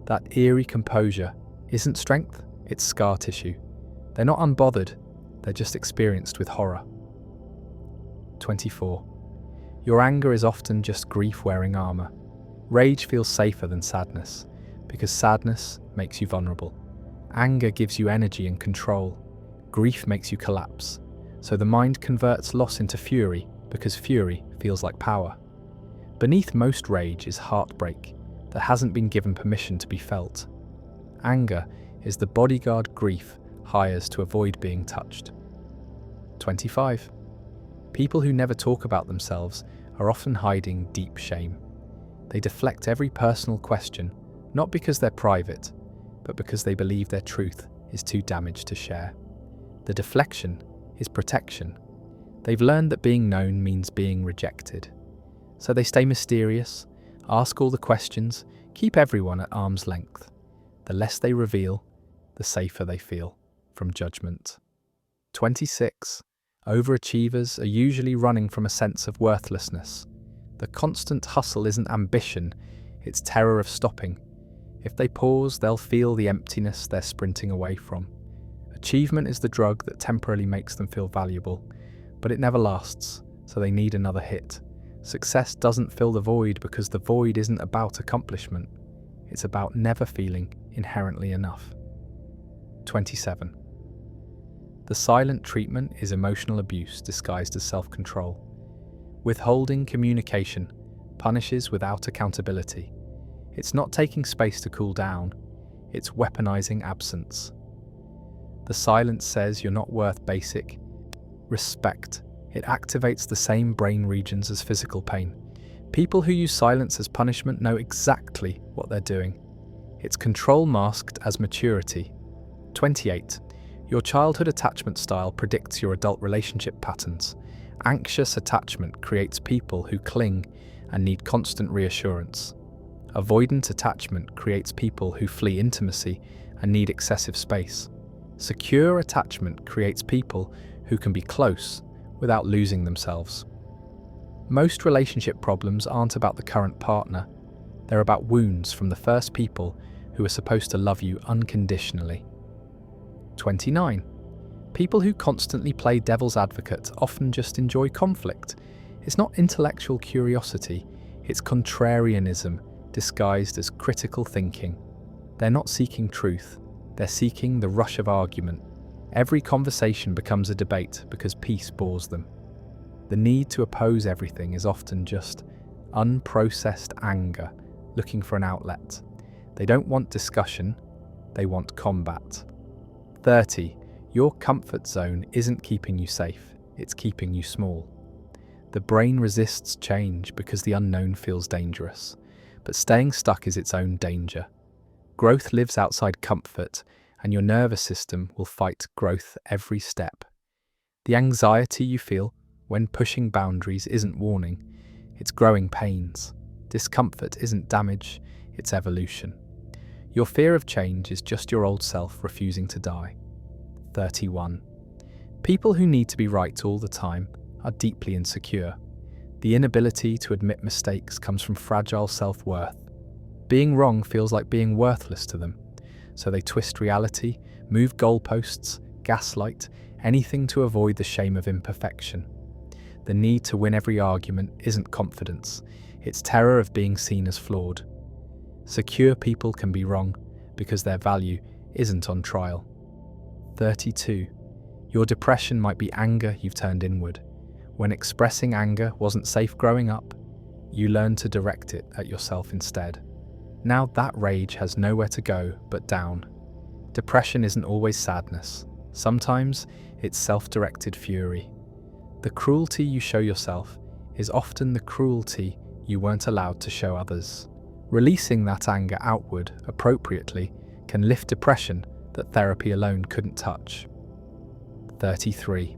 That eerie composure isn't strength, it's scar tissue. They're not unbothered, they're just experienced with horror. 24. Your anger is often just grief wearing armor. Rage feels safer than sadness, because sadness makes you vulnerable. Anger gives you energy and control. Grief makes you collapse. So the mind converts loss into fury, because fury feels like power. Beneath most rage is heartbreak that hasn't been given permission to be felt. Anger is the bodyguard grief hires to avoid being touched. 25. People who never talk about themselves are often hiding deep shame. They deflect every personal question, not because they're private, but because they believe their truth is too damaged to share. The deflection is protection. They've learned that being known means being rejected. So they stay mysterious, ask all the questions, keep everyone at arm's length. The less they reveal, the safer they feel from judgment. 26. Overachievers are usually running from a sense of worthlessness. The constant hustle isn't ambition, it's terror of stopping. If they pause, they'll feel the emptiness they're sprinting away from. Achievement is the drug that temporarily makes them feel valuable, but it never lasts, so they need another hit. Success doesn't fill the void because the void isn't about accomplishment. It's about never feeling inherently enough. 27. The silent treatment is emotional abuse disguised as self-control. Withholding communication punishes without accountability. It's not taking space to cool down, it's weaponizing absence. The silence says you're not worth basic respect. It activates the same brain regions as physical pain. People who use silence as punishment know exactly what they're doing. It's control masked as maturity. 28. Your childhood attachment style predicts your adult relationship patterns. Anxious attachment creates people who cling and need constant reassurance. Avoidant attachment creates people who flee intimacy and need excessive space. Secure attachment creates people who can be close without losing themselves. Most relationship problems aren't about the current partner. They're about wounds from the first people who are supposed to love you unconditionally. 29. People who constantly play devil's advocate often just enjoy conflict. It's not intellectual curiosity, it's contrarianism disguised as critical thinking. They're not seeking truth, they're seeking the rush of argument. Every conversation becomes a debate because peace bores them. The need to oppose everything is often just unprocessed anger looking for an outlet. They don't want discussion, they want combat. 30. Your comfort zone isn't keeping you safe, it's keeping you small. The brain resists change because the unknown feels dangerous, but staying stuck is its own danger. Growth lives outside comfort, and your nervous system will fight growth every step. The anxiety you feel when pushing boundaries isn't warning, it's growing pains. Discomfort isn't damage, it's evolution. Your fear of change is just your old self refusing to die. 31. People who need to be right all the time are deeply insecure. The inability to admit mistakes comes from fragile self-worth. Being wrong feels like being worthless to them, so they twist reality, move goalposts, gaslight, anything to avoid the shame of imperfection. The need to win every argument isn't confidence, it's terror of being seen as flawed. Secure people can be wrong because their value isn't on trial. 32. Your depression might be anger you've turned inward. When expressing anger wasn't safe growing up, you learned to direct it at yourself instead. Now that rage has nowhere to go but down. Depression isn't always sadness. Sometimes it's self-directed fury. The cruelty you show yourself is often the cruelty you weren't allowed to show others. Releasing that anger outward appropriately can lift depression that therapy alone couldn't touch. 33.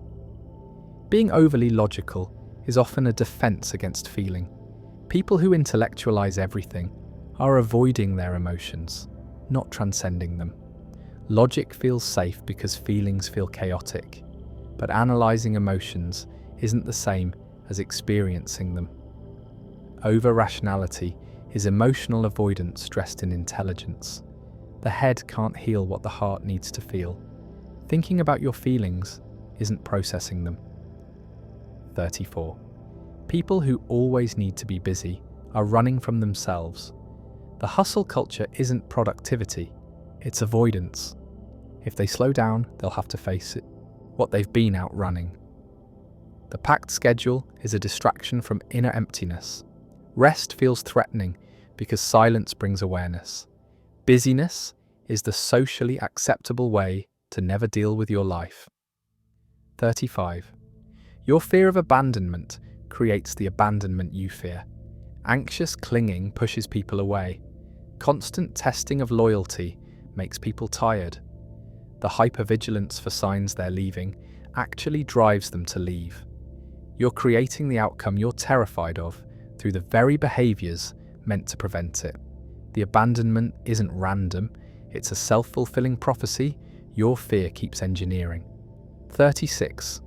Being overly logical is often a defense against feeling. People who intellectualize everything are avoiding their emotions, not transcending them. Logic feels safe because feelings feel chaotic, but analysing emotions isn't the same as experiencing them. Over-rationality is emotional avoidance dressed in intelligence. The head can't heal what the heart needs to feel. Thinking about your feelings isn't processing them. 34. People who always need to be busy are running from themselves. The hustle culture isn't productivity, it's avoidance. If they slow down, they'll have to face it, what they've been outrunning. The packed schedule is a distraction from inner emptiness. Rest feels threatening because silence brings awareness. Busyness is the socially acceptable way to never deal with your life. 35. Your fear of abandonment creates the abandonment you fear. Anxious clinging pushes people away. Constant testing of loyalty makes people tired. The hypervigilance for signs they're leaving actually drives them to leave. You're creating the outcome you're terrified of through the very behaviours meant to prevent it. The abandonment isn't random, it's a self-fulfilling prophecy your fear keeps engineering. 36.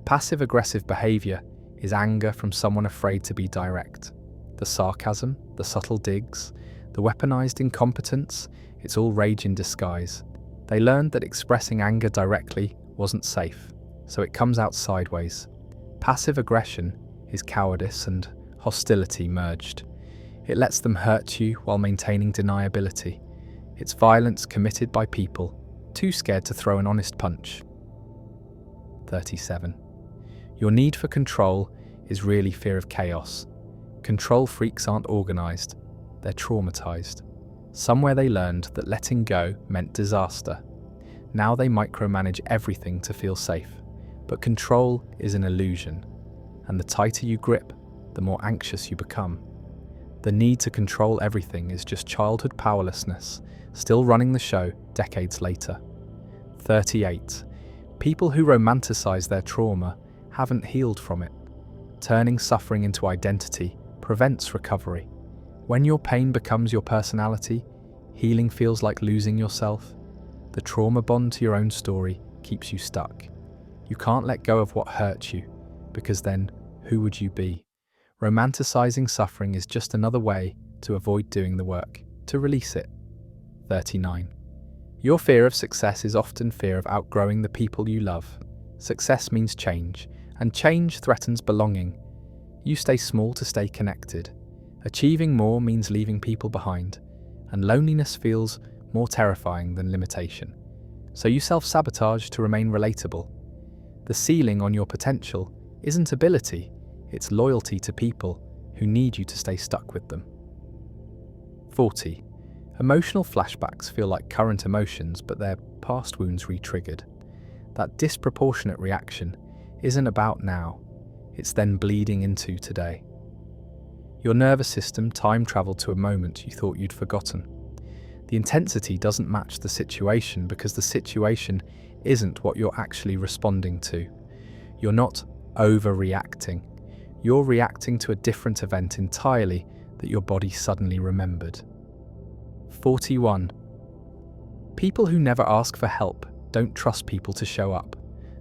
Passive-aggressive behaviour is anger from someone afraid to be direct. The sarcasm, the subtle digs, the weaponized incompetence, it's all rage in disguise. They learned that expressing anger directly wasn't safe, so it comes out sideways. Passive aggression is cowardice and hostility merged. It lets them hurt you while maintaining deniability. It's violence committed by people too scared to throw an honest punch. 37. Your need for control is really fear of chaos. Control freaks aren't organised, they're traumatised. Somewhere they learned that letting go meant disaster. Now they micromanage everything to feel safe. But control is an illusion, and the tighter you grip, the more anxious you become. The need to control everything is just childhood powerlessness, still running the show decades later. 38. People who romanticize their trauma haven't healed from it. Turning suffering into identity prevents recovery. When your pain becomes your personality, healing feels like losing yourself. The trauma bond to your own story keeps you stuck. You can't let go of what hurt you, because then who would you be? Romanticizing suffering is just another way to avoid doing the work, to release it. 39. Your fear of success is often fear of outgrowing the people you love. Success means change, and change threatens belonging. You stay small to stay connected. Achieving more means leaving people behind, and loneliness feels more terrifying than limitation. So you self-sabotage to remain relatable. The ceiling on your potential isn't ability, it's loyalty to people who need you to stay stuck with them. 40. Emotional flashbacks feel like current emotions, but they're past wounds re-triggered. That disproportionate reaction isn't about now, it's then bleeding into today. Your nervous system time-traveled to a moment you thought you'd forgotten. The intensity doesn't match the situation because the situation isn't what you're actually responding to. You're not overreacting. You're reacting to a different event entirely that your body suddenly remembered. 41. People who never ask for help don't trust people to show up.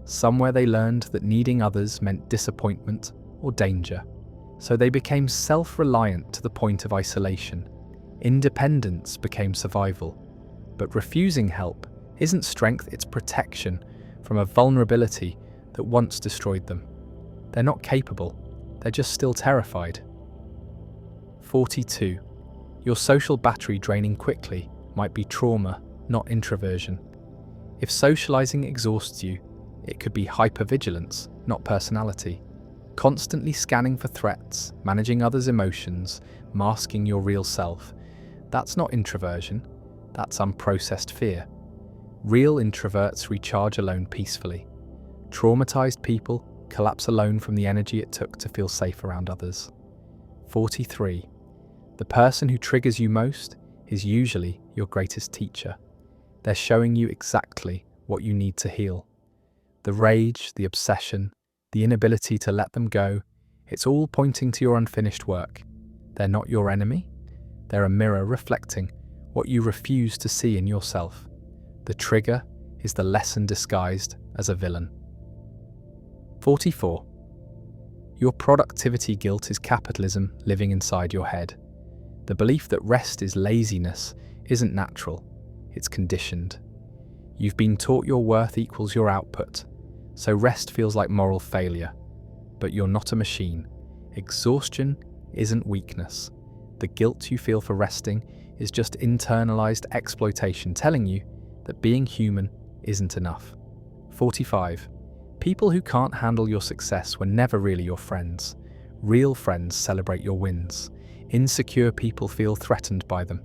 Somewhere they learned that needing others meant disappointment or danger. So they became self-reliant to the point of isolation. Independence became survival. But refusing help isn't strength, it's protection from a vulnerability that once destroyed them. They're not capable, they're just still terrified. 42. Your social battery draining quickly might be trauma, not introversion. If socializing exhausts you, it could be hypervigilance, not personality. Constantly scanning for threats, managing others' emotions, masking your real self. That's not introversion, that's unprocessed fear. Real introverts recharge alone peacefully. Traumatized people collapse alone from the energy it took to feel safe around others. 43. The person who triggers you most is usually your greatest teacher. They're showing you exactly what you need to heal. The rage, the obsession, the inability to let them go, it's all pointing to your unfinished work. They're not your enemy, They're a mirror reflecting what you refuse to see in yourself. The trigger is the lesson disguised as a villain. 44. Your productivity guilt is capitalism living inside your head. The belief that rest is laziness isn't natural, it's conditioned. You've been taught your worth equals your output, so rest feels like moral failure. But you're not a machine. Exhaustion isn't weakness. The guilt you feel for resting is just internalized exploitation telling you that being human isn't enough. 45. People who can't handle your success were never really your friends. Real friends celebrate your wins. Insecure people feel threatened by them.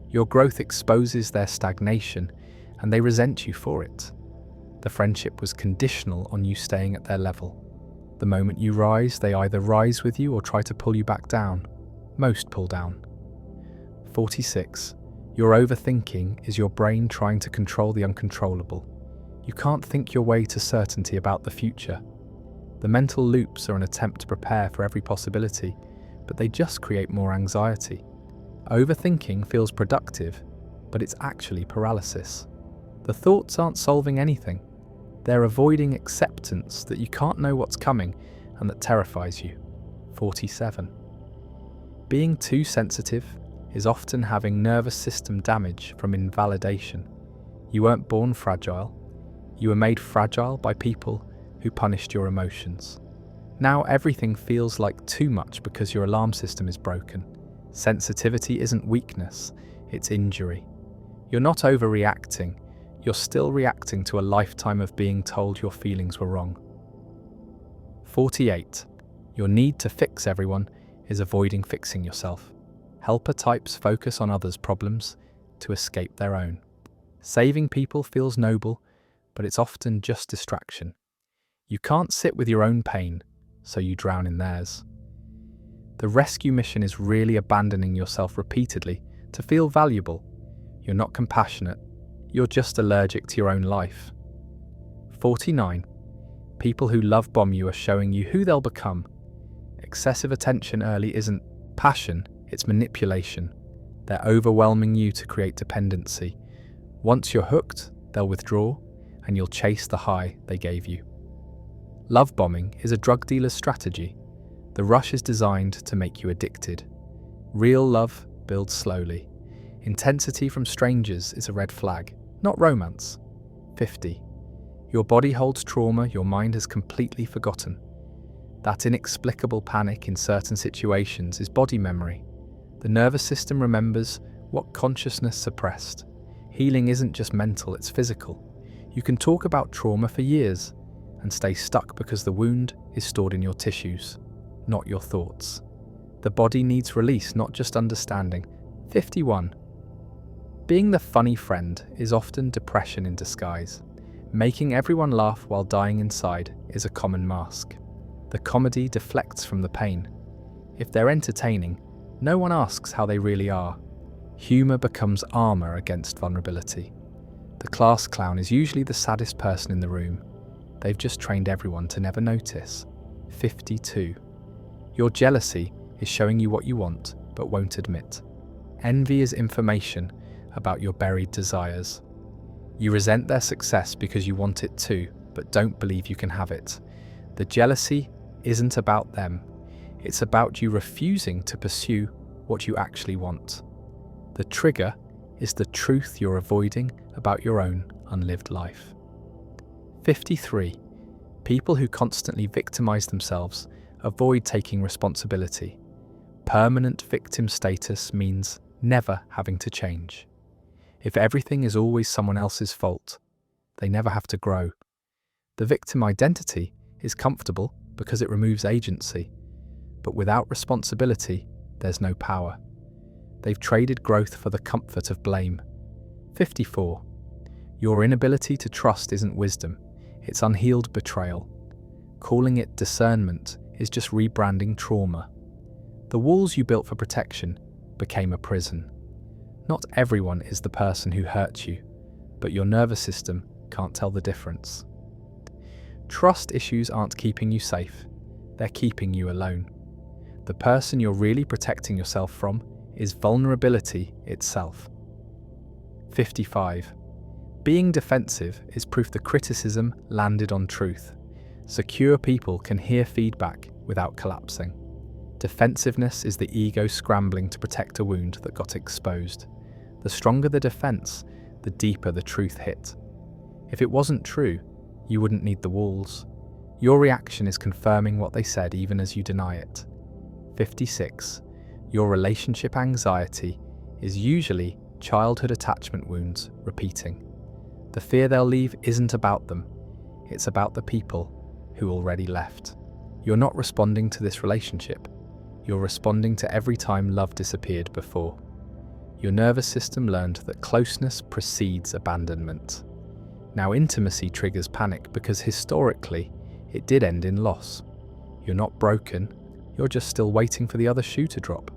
Your growth exposes their stagnation, and they resent you for it. The friendship was conditional on you staying at their level. The moment you rise, they either rise with you or try to pull you back down. Most pull down. 46. Your overthinking is your brain trying to control the uncontrollable. You can't think your way to certainty about the future. The mental loops are an attempt to prepare for every possibility, but they just create more anxiety. Overthinking feels productive, but it's actually paralysis. The thoughts aren't solving anything. They're avoiding acceptance that you can't know what's coming and that terrifies you. 47. Being too sensitive is often having nervous system damage from invalidation. You weren't born fragile. You were made fragile by people who punished your emotions. Now everything feels like too much because your alarm system is broken. Sensitivity isn't weakness, it's injury. You're not overreacting, you're still reacting to a lifetime of being told your feelings were wrong. 48. Your need to fix everyone is avoiding fixing yourself. Helper types focus on others' problems to escape their own. Saving people feels noble, but it's often just distraction. You can't sit with your own pain, so you drown in theirs. The rescue mission is really abandoning yourself repeatedly to feel valuable. You're not compassionate, you're just allergic to your own life. 49. People who love bomb you are showing you who they'll become. Excessive attention early isn't passion, it's manipulation. They're overwhelming you to create dependency. Once you're hooked, they'll withdraw, and you'll chase the high they gave you. Love bombing is a drug dealer's strategy. The rush is designed to make you addicted. Real love builds slowly. Intensity from strangers is a red flag, not romance. 50. Your body holds trauma your mind has completely forgotten. That inexplicable panic in certain situations is body memory. The nervous system remembers what consciousness suppressed. Healing isn't just mental, it's physical. You can talk about trauma for years and stay stuck because the wound is stored in your tissues, not your thoughts. The body needs release, not just understanding. 51. Being the funny friend is often depression in disguise. Making everyone laugh while dying inside is a common mask. The comedy deflects from the pain. If they're entertaining, no one asks how they really are. Humor becomes armor against vulnerability. The class clown is usually the saddest person in the room. They've just trained everyone to never notice. 52. Your jealousy is showing you what you want, but won't admit. Envy is information about your buried desires. You resent their success because you want it too, but don't believe you can have it. The jealousy isn't about them. It's about you refusing to pursue what you actually want. The trigger is the truth you're avoiding about your own unlived life. 53. People who constantly victimize themselves avoid taking responsibility. Permanent victim status means never having to change. If everything is always someone else's fault, they never have to grow. The victim identity is comfortable because it removes agency, but without responsibility, there's no power. They've traded growth for the comfort of blame. 54. Your inability to trust isn't wisdom, it's unhealed betrayal. Calling it discernment is just rebranding trauma. The walls you built for protection became a prison. Not everyone is the person who hurt you, but your nervous system can't tell the difference. Trust issues aren't keeping you safe, they're keeping you alone. The person you're really protecting yourself from is vulnerability itself. 55. Being defensive is proof the criticism landed on truth. Secure people can hear feedback without collapsing. Defensiveness is the ego scrambling to protect a wound that got exposed. The stronger the defense, the deeper the truth hit. If it wasn't true, you wouldn't need the walls. Your reaction is confirming what they said even as you deny it. 56. Your relationship anxiety is usually childhood attachment wounds repeating. The fear they'll leave isn't about them, it's about the people who already left. You're not responding to this relationship, you're responding to every time love disappeared before. Your nervous system learned that closeness precedes abandonment. Now intimacy triggers panic because historically, it did end in loss. You're not broken, you're just still waiting for the other shoe to drop.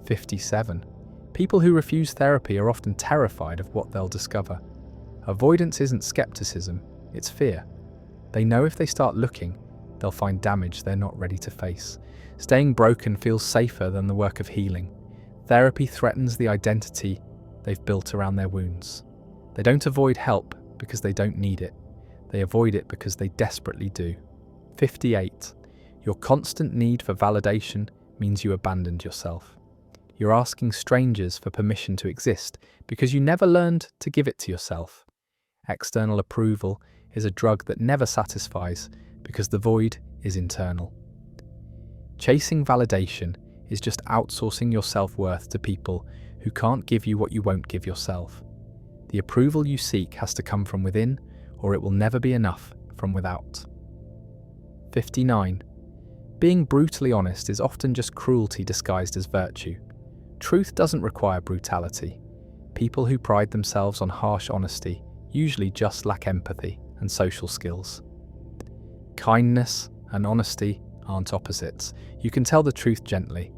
57. People who refuse therapy are often terrified of what they'll discover. Avoidance isn't skepticism, it's fear. They know if they start looking, they'll find damage they're not ready to face. Staying broken feels safer than the work of healing. Therapy threatens the identity they've built around their wounds. They don't avoid help because they don't need it. They avoid it because they desperately do. 58. Your constant need for validation means you abandoned yourself. You're asking strangers for permission to exist because you never learned to give it to yourself. External approval is a drug that never satisfies because the void is internal. Chasing validation is just outsourcing your self-worth to people who can't give you what you won't give yourself. The approval you seek has to come from within, or it will never be enough from without. 59. Being brutally honest is often just cruelty disguised as virtue. Truth doesn't require brutality. People who pride themselves on harsh honesty usually just lack empathy and social skills. Kindness and honesty aren't opposites. You can tell the truth gently.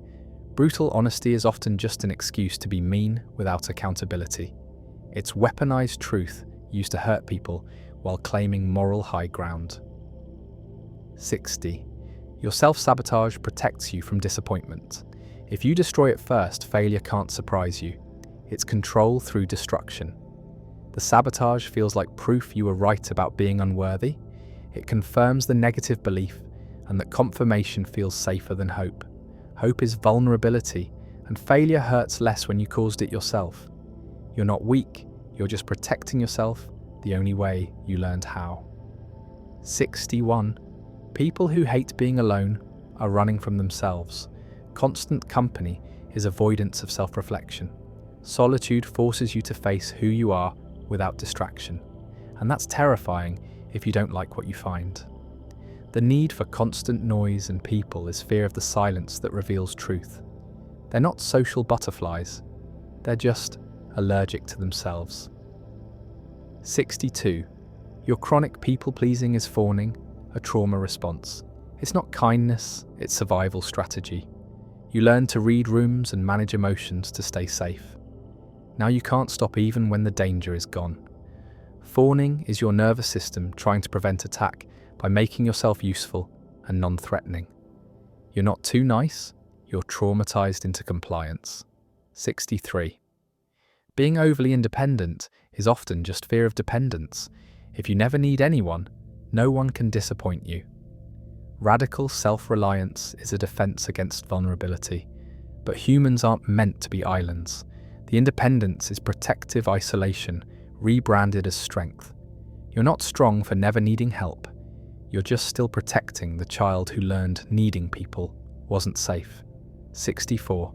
Brutal honesty is often just an excuse to be mean without accountability. It's weaponized truth used to hurt people while claiming moral high ground. 60. Your self-sabotage protects you from disappointment. If you destroy it first, failure can't surprise you. It's control through destruction. The sabotage feels like proof you were right about being unworthy. It confirms the negative belief, and that confirmation feels safer than hope. Hope is vulnerability, and failure hurts less when you caused it yourself. You're not weak, you're just protecting yourself the only way you learned how. 61. People who hate being alone are running from themselves. Constant company is avoidance of self-reflection. Solitude forces you to face who you are without distraction, and that's terrifying if you don't like what you find. The need for constant noise and people is fear of the silence that reveals truth. They're not social butterflies, they're just allergic to themselves. 62. Your chronic people-pleasing is fawning, a trauma response. It's not kindness, it's survival strategy. You learn to read rooms and manage emotions to stay safe. Now you can't stop even when the danger is gone. Fawning is your nervous system trying to prevent attack by making yourself useful and non-threatening. You're not too nice, you're traumatized into compliance. 63. Being overly independent is often just fear of dependence. If you never need anyone, no one can disappoint you. Radical self-reliance is a defense against vulnerability, but humans aren't meant to be islands. The independence is protective isolation, rebranded as strength. You're not strong for never needing help. You're just still protecting the child who learned needing people wasn't safe. 64.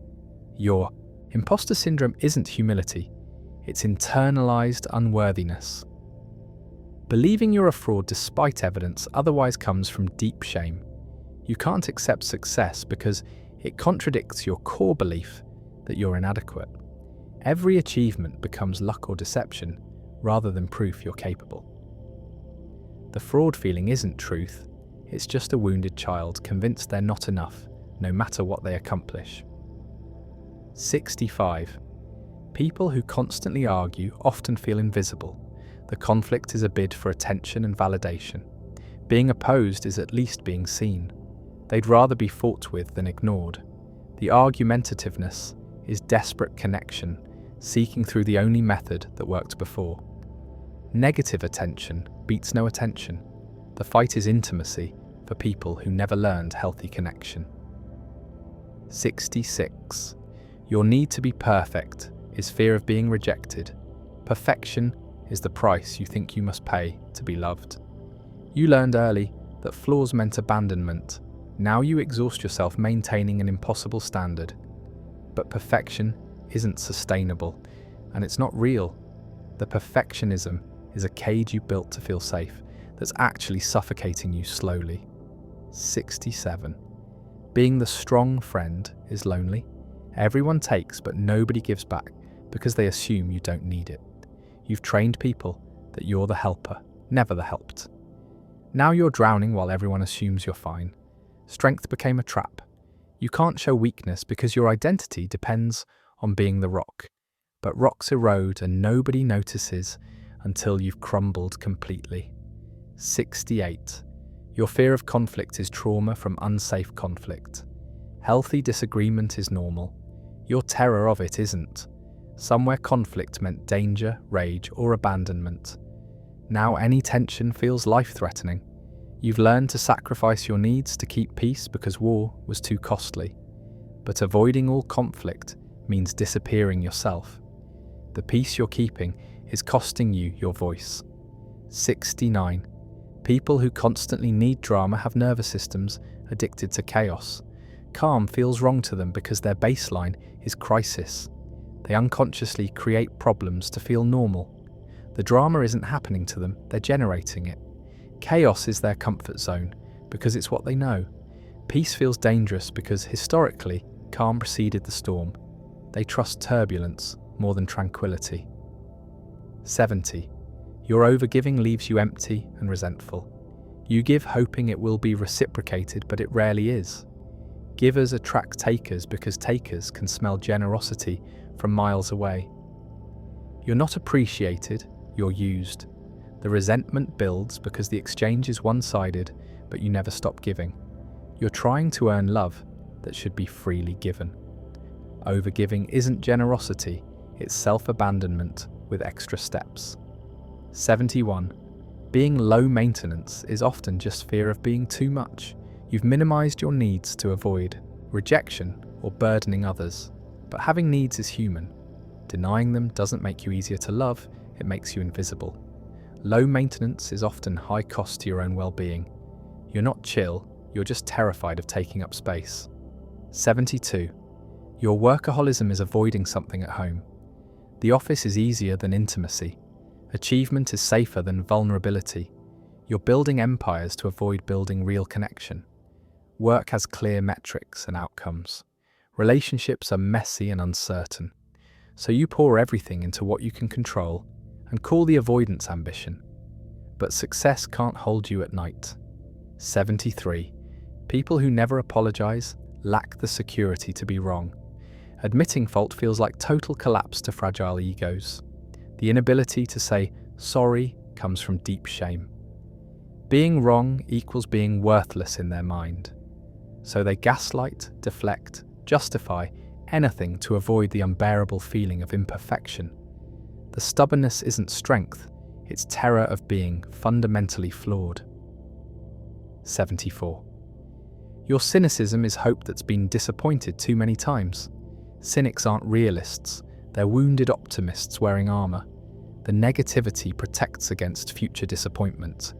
Your imposter syndrome isn't humility, it's internalized unworthiness. Believing you're a fraud despite evidence otherwise comes from deep shame. You can't accept success because it contradicts your core belief that you're inadequate. Every achievement becomes luck or deception rather than proof you're capable. The fraud feeling isn't truth, it's just a wounded child convinced they're not enough, no matter what they accomplish. 65. People who constantly argue often feel invisible. The conflict is a bid for attention and validation. Being opposed is at least being seen. They'd rather be fought with than ignored. The argumentativeness is desperate connection, seeking through the only method that worked before. Negative attention beats no attention. The fight is intimacy for people who never learned healthy connection. 66. Your need to be perfect is fear of being rejected. Perfection is the price you think you must pay to be loved. You learned early that flaws meant abandonment. Now you exhaust yourself maintaining an impossible standard. But perfection isn't sustainable, and it's not real. The perfectionism is a cage you built to feel safe that's actually suffocating you slowly. 67. Being the strong friend is lonely. Everyone takes, but nobody gives back because they assume you don't need it. You've trained people that you're the helper, never the helped. Now you're drowning while everyone assumes you're fine. Strength became a trap. You can't show weakness because your identity depends on being the rock. But rocks erode and nobody notices until you've crumbled completely. 68. Your fear of conflict is trauma from unsafe conflict. Healthy disagreement is normal. Your terror of it isn't. Somewhere conflict meant danger, rage, or abandonment. Now any tension feels life-threatening. You've learned to sacrifice your needs to keep peace because war was too costly. But avoiding all conflict means disappearing yourself. The peace you're keeping is costing you your voice. 69. People who constantly need drama have nervous systems addicted to chaos. Calm feels wrong to them because their baseline is crisis. They unconsciously create problems to feel normal. The drama isn't happening to them, they're generating it. Chaos is their comfort zone because it's what they know. Peace feels dangerous because historically, calm preceded the storm. They trust turbulence more than tranquility. 70. Your overgiving leaves you empty and resentful. You give hoping it will be reciprocated, but it rarely is. Givers attract takers because takers can smell generosity from miles away. You're not appreciated, you're used. The resentment builds because the exchange is one-sided, but you never stop giving. You're trying to earn love that should be freely given. Overgiving isn't generosity, it's self-abandonment with extra steps. 71. Being low maintenance is often just fear of being too much. You've minimized your needs to avoid rejection or burdening others. But having needs is human. Denying them doesn't make you easier to love, it makes you invisible. Low maintenance is often high cost to your own well-being. You're not chill, you're just terrified of taking up space. 72. Your workaholism is avoiding something at home. The office is easier than intimacy. Achievement is safer than vulnerability. You're building empires to avoid building real connection. Work has clear metrics and outcomes. Relationships are messy and uncertain. So you pour everything into what you can control and call the avoidance ambition. But success can't hold you at night. 73. People who never apologize lack the security to be wrong. Admitting fault feels like total collapse to fragile egos. The inability to say sorry comes from deep shame. Being wrong equals being worthless in their mind. So they gaslight, deflect, justify anything to avoid the unbearable feeling of imperfection. The stubbornness isn't strength, it's terror of being fundamentally flawed. 74. Your cynicism is hope that's been disappointed too many times. Cynics aren't realists, they're wounded optimists wearing armor. The negativity protects against future disappointment.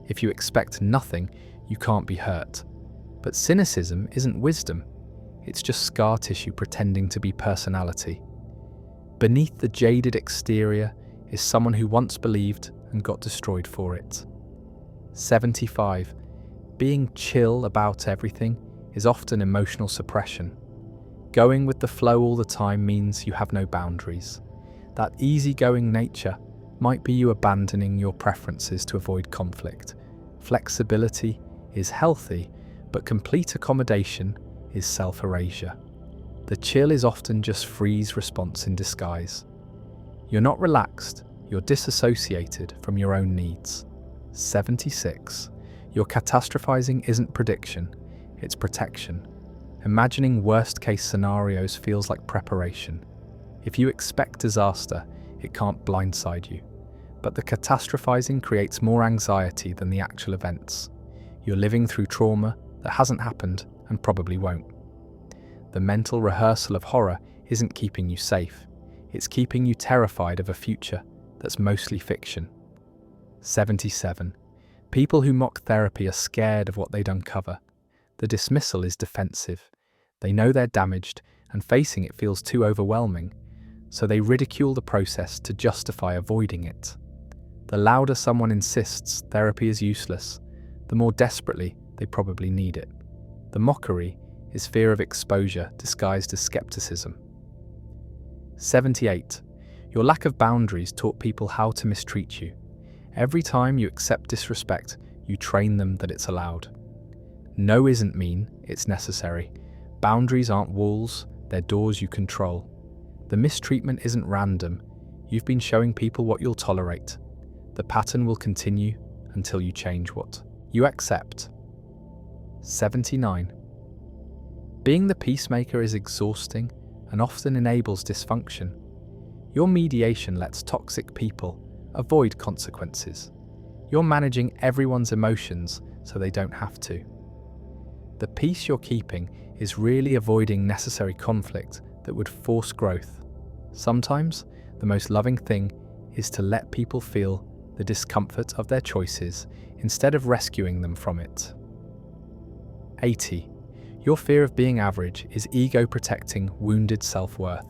If you expect nothing, you can't be hurt. But cynicism isn't wisdom, it's just scar tissue pretending to be personality. Beneath the jaded exterior is someone who once believed and got destroyed for it. 75. Being chill about everything is often emotional suppression. Going with the flow all the time means you have no boundaries. That easygoing nature might be you abandoning your preferences to avoid conflict. Flexibility is healthy, but complete accommodation is self-erasure. The chill is often just freeze response in disguise. You're not relaxed, you're disassociated from your own needs. 76. Your catastrophizing isn't prediction, it's protection. Imagining worst-case scenarios feels like preparation. If you expect disaster, it can't blindside you. But the catastrophizing creates more anxiety than the actual events. You're living through trauma that hasn't happened and probably won't. The mental rehearsal of horror isn't keeping you safe. It's keeping you terrified of a future that's mostly fiction. 77. People who mock therapy are scared of what they'd uncover. The dismissal is defensive. They know they're damaged, and facing it feels too overwhelming, so they ridicule the process to justify avoiding it. The louder someone insists therapy is useless, the more desperately they probably need it. The mockery is fear of exposure disguised as skepticism. 78. Your lack of boundaries taught people how to mistreat you. Every time you accept disrespect, you train them that it's allowed. No isn't mean, it's necessary. Boundaries aren't walls, they're doors you control. The mistreatment isn't random. You've been showing people what you'll tolerate. The pattern will continue until you change what you accept. 79. Being the peacemaker is exhausting and often enables dysfunction. Your mediation lets toxic people avoid consequences. You're managing everyone's emotions so they don't have to. The peace you're keeping is really avoiding necessary conflict that would force growth. Sometimes, the most loving thing is to let people feel the discomfort of their choices instead of rescuing them from it. 80. Your fear of being average is ego-protecting, wounded self-worth.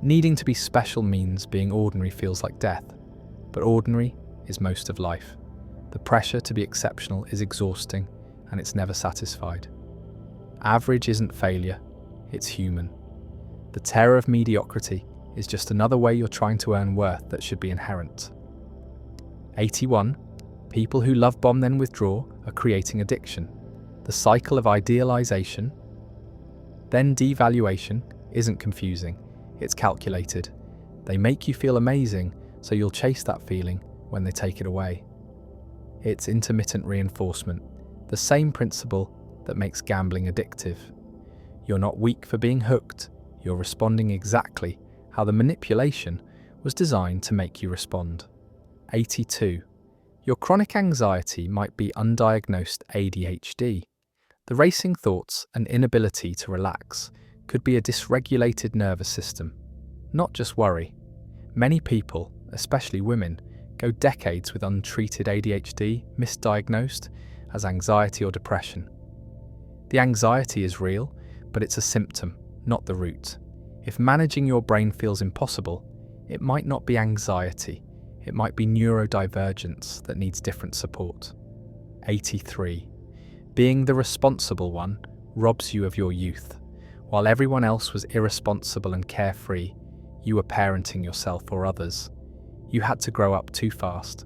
Needing to be special means being ordinary feels like death, but ordinary is most of life. The pressure to be exceptional is exhausting, and it's never satisfied. Average isn't failure, it's human. The terror of mediocrity is just another way you're trying to earn worth that should be inherent. 81. People who love bomb then withdraw are creating addiction. The cycle of idealization, then devaluation, isn't confusing, it's calculated. They make you feel amazing, so you'll chase that feeling when they take it away. It's intermittent reinforcement, the same principle that makes gambling addictive. You're not weak for being hooked, you're responding exactly how the manipulation was designed to make you respond. 82. Your chronic anxiety might be undiagnosed ADHD. The racing thoughts and inability to relax could be a dysregulated nervous system, not just worry. Many people, especially women, go decades with untreated ADHD, misdiagnosed as anxiety or depression. The anxiety is real, but it's a symptom, not the root. If managing your brain feels impossible, it might not be anxiety, it might be neurodivergence that needs different support. 83. Being the responsible one robs you of your youth. While everyone else was irresponsible and carefree, you were parenting yourself or others. You had to grow up too fast.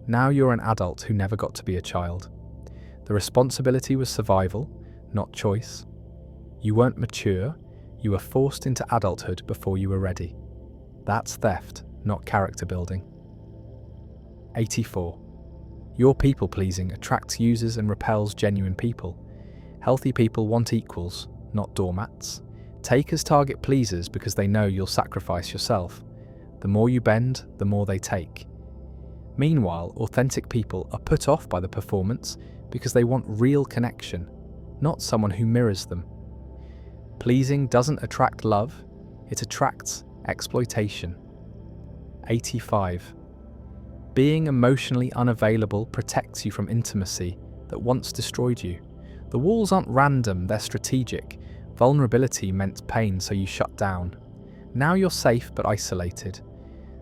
Now you're an adult who never got to be a child. The responsibility was survival, not choice. You weren't mature, you were forced into adulthood before you were ready. That's theft, not character building. 84. Your people-pleasing attracts users and repels genuine people. Healthy people want equals, not doormats. Takers target pleasers because they know you'll sacrifice yourself. The more you bend, the more they take. Meanwhile, authentic people are put off by the performance because they want real connection, not someone who mirrors them. Pleasing doesn't attract love, it attracts exploitation. 85. Being emotionally unavailable protects you from intimacy that once destroyed you. The walls aren't random, they're strategic. Vulnerability meant pain, so you shut down. Now you're safe but isolated.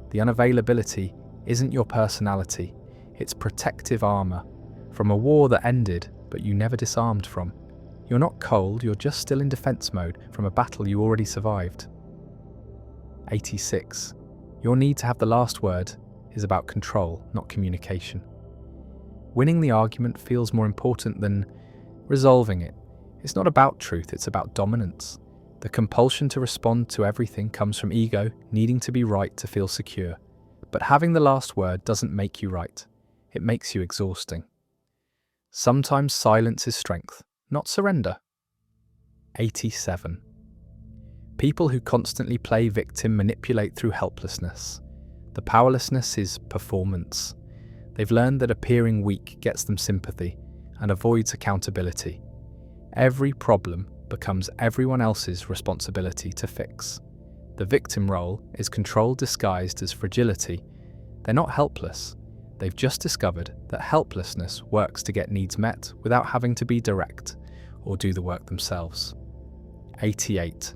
The unavailability isn't your personality, it's protective armor from a war that ended but you never disarmed from. You're not cold, you're just still in defense mode from a battle you already survived. 86. Your need to have the last word is about control, not communication. Winning the argument feels more important than resolving it. It's not about truth, it's about dominance. The compulsion to respond to everything comes from ego, needing to be right to feel secure. But having the last word doesn't make you right. It makes you exhausting. Sometimes silence is strength, not surrender. 87. People who constantly play victim manipulate through helplessness. The powerlessness is performance. They've learned that appearing weak gets them sympathy and avoids accountability. Every problem becomes everyone else's responsibility to fix. The victim role is control disguised as fragility. They're not helpless. They've just discovered that helplessness works to get needs met without having to be direct or do the work themselves. 88.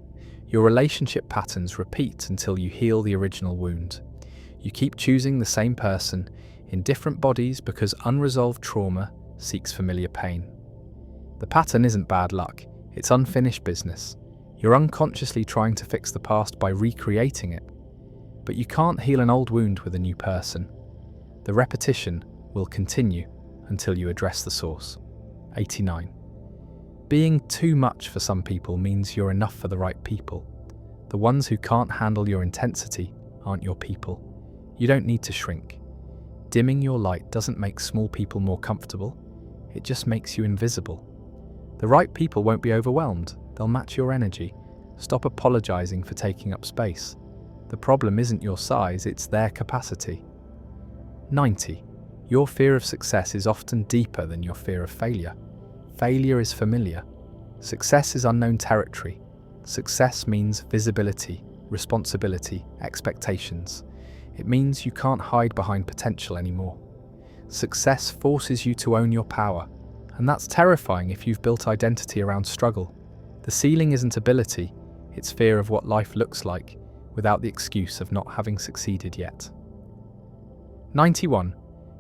Your relationship patterns repeat until you heal the original wound. You keep choosing the same person in different bodies because unresolved trauma seeks familiar pain. The pattern isn't bad luck, it's unfinished business. You're unconsciously trying to fix the past by recreating it. But you can't heal an old wound with a new person. The repetition will continue until you address the source. 89. Being too much for some people means you're enough for the right people. The ones who can't handle your intensity aren't your people. You don't need to shrink. Dimming your light doesn't make small people more comfortable. It just makes you invisible. The right people won't be overwhelmed. They'll match your energy. Stop apologizing for taking up space. The problem isn't your size, it's their capacity. 90. Your fear of success is often deeper than your fear of failure. Failure is familiar. Success is unknown territory. Success means visibility, responsibility, expectations. It means you can't hide behind potential anymore. Success forces you to own your power, and that's terrifying if you've built identity around struggle. The ceiling isn't ability, it's fear of what life looks like without the excuse of not having succeeded yet. 91.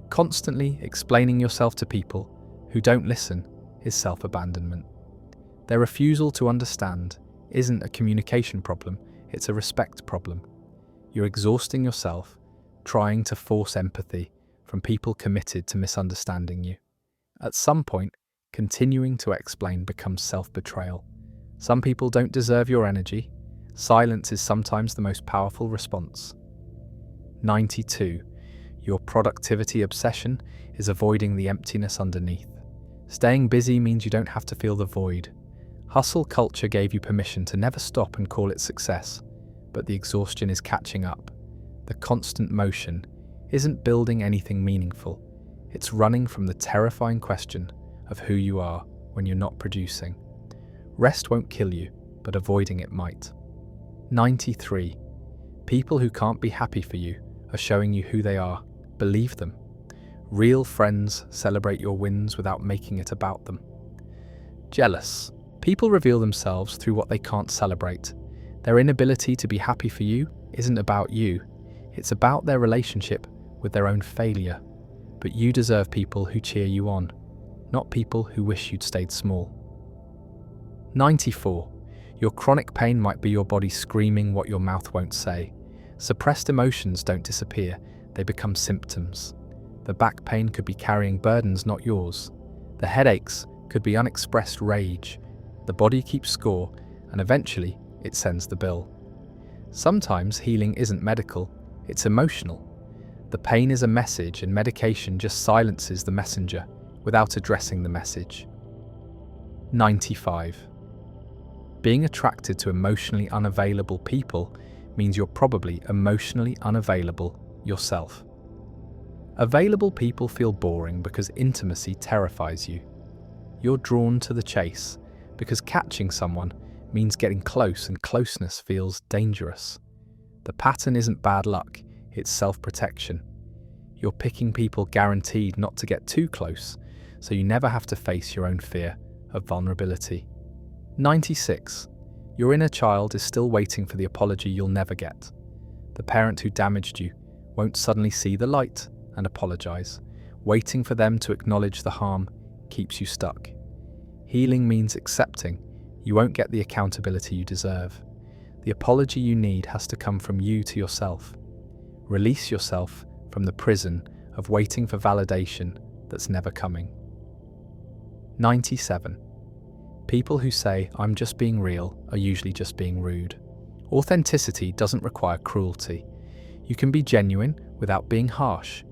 Constantly explaining yourself to people who don't listen is self-abandonment. Their refusal to understand isn't a communication problem, it's a respect problem. You're exhausting yourself trying to force empathy from people committed to misunderstanding you. At some point, continuing to explain becomes self-betrayal. Some people don't deserve your energy. Silence is sometimes the most powerful response. 92. Your productivity obsession is avoiding the emptiness underneath. Staying busy means you don't have to feel the void. Hustle culture gave you permission to never stop and call it success, but the exhaustion is catching up. The constant motion isn't building anything meaningful. It's running from the terrifying question of who you are when you're not producing. Rest won't kill you, but avoiding it might. 93. People who can't be happy for you are showing you who they are. Believe them. Real friends celebrate your wins without making it about them. Jealous. People reveal themselves through what they can't celebrate. Their inability to be happy for you isn't about you. It's about their relationship with their own failure. But you deserve people who cheer you on, not people who wish you'd stayed small. 94. Your chronic pain might be your body screaming what your mouth won't say. Suppressed emotions don't disappear, they become symptoms. The back pain could be carrying burdens not yours. The headaches could be unexpressed rage. The body keeps score, and eventually it sends the bill. Sometimes healing isn't medical, it's emotional. The pain is a message, and medication just silences the messenger without addressing the message. 95. Being attracted to emotionally unavailable people means you're probably emotionally unavailable yourself. Available people feel boring because intimacy terrifies you. You're drawn to the chase because catching someone means getting close, and closeness feels dangerous. The pattern isn't bad luck, it's self-protection. You're picking people guaranteed not to get too close, so you never have to face your own fear of vulnerability. 96. Your inner child is still waiting for the apology you'll never get. The parent who damaged you won't suddenly see the light and apologize. Waiting for them to acknowledge the harm keeps you stuck. Healing means accepting you won't get the accountability you deserve. The apology you need has to come from you to yourself. Release yourself from the prison of waiting for validation that's never coming. 97. People who say, "I'm just being real," are usually just being rude. Authenticity doesn't require cruelty. You can be genuine without being harsh.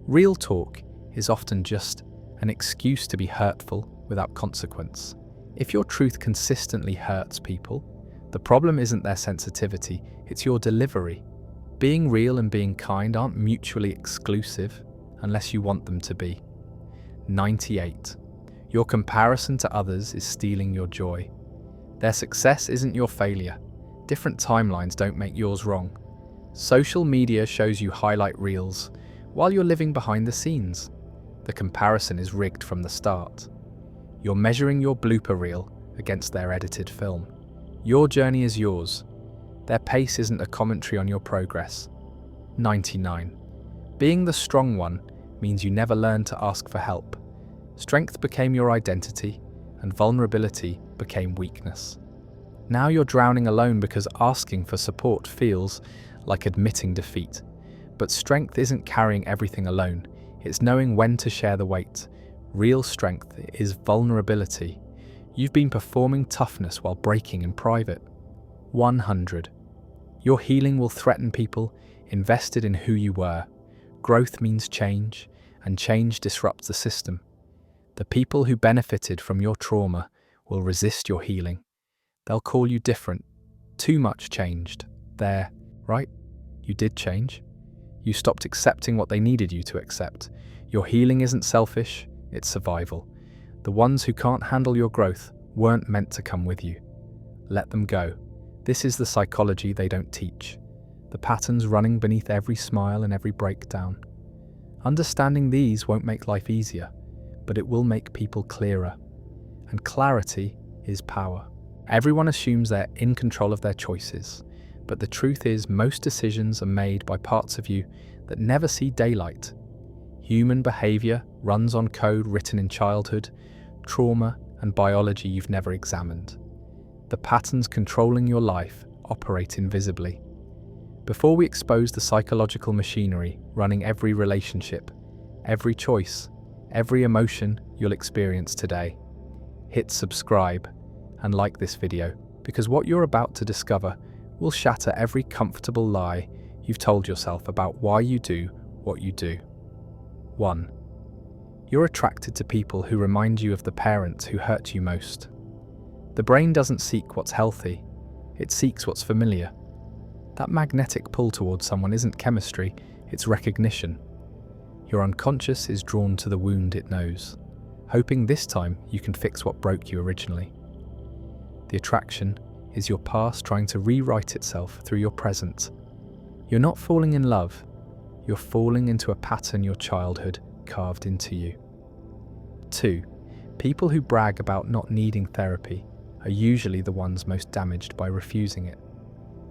Real talk is often just an excuse to be hurtful without consequence. If your truth consistently hurts people, the problem isn't their sensitivity, it's your delivery. Being real and being kind aren't mutually exclusive unless you want them to be. 98. Your comparison to others is stealing your joy. Their success isn't your failure. Different timelines don't make yours wrong. Social media shows you highlight reels while you're living behind the scenes. The comparison is rigged from the start. You're measuring your blooper reel against their edited film. Your journey is yours. Their pace isn't a commentary on your progress. 99. Being the strong one means you never learned to ask for help. Strength became your identity, and vulnerability became weakness. Now you're drowning alone because asking for support feels like admitting defeat. But strength isn't carrying everything alone, it's knowing when to share the weight. Real strength is vulnerability. You've been performing toughness while breaking in private. 100. Your healing will threaten people invested in who you were. Growth means change, and change disrupts the system. The people who benefited from your trauma will resist your healing. They'll call you different. Too much changed. There, right? You did change. You stopped accepting what they needed you to accept. Your healing isn't selfish, it's survival. The ones who can't handle your growth weren't meant to come with you. Let them go. This is the psychology they don't teach. The patterns running beneath every smile and every breakdown. Understanding these won't make life easier, but it will make people clearer. And clarity is power. Everyone assumes they're in control of their choices, but the truth is most decisions are made by parts of you that never see daylight. Human behavior runs on code written in childhood, trauma, and biology you've never examined. The patterns controlling your life operate invisibly. Before we expose the psychological machinery running every relationship, every choice, every emotion you'll experience today, hit subscribe and like this video, because what you're about to discover will shatter every comfortable lie you've told yourself about why you do what you do. 1. You're attracted to people who remind you of the parents who hurt you most. The brain doesn't seek what's healthy, it seeks what's familiar. That magnetic pull towards someone isn't chemistry, it's recognition. Your unconscious is drawn to the wound it knows, hoping this time you can fix what broke you originally. The attraction is your past trying to rewrite itself through your present. You're not falling in love, you're falling into a pattern your childhood carved into you. 2. People who brag about not needing therapy are usually the ones most damaged by refusing it.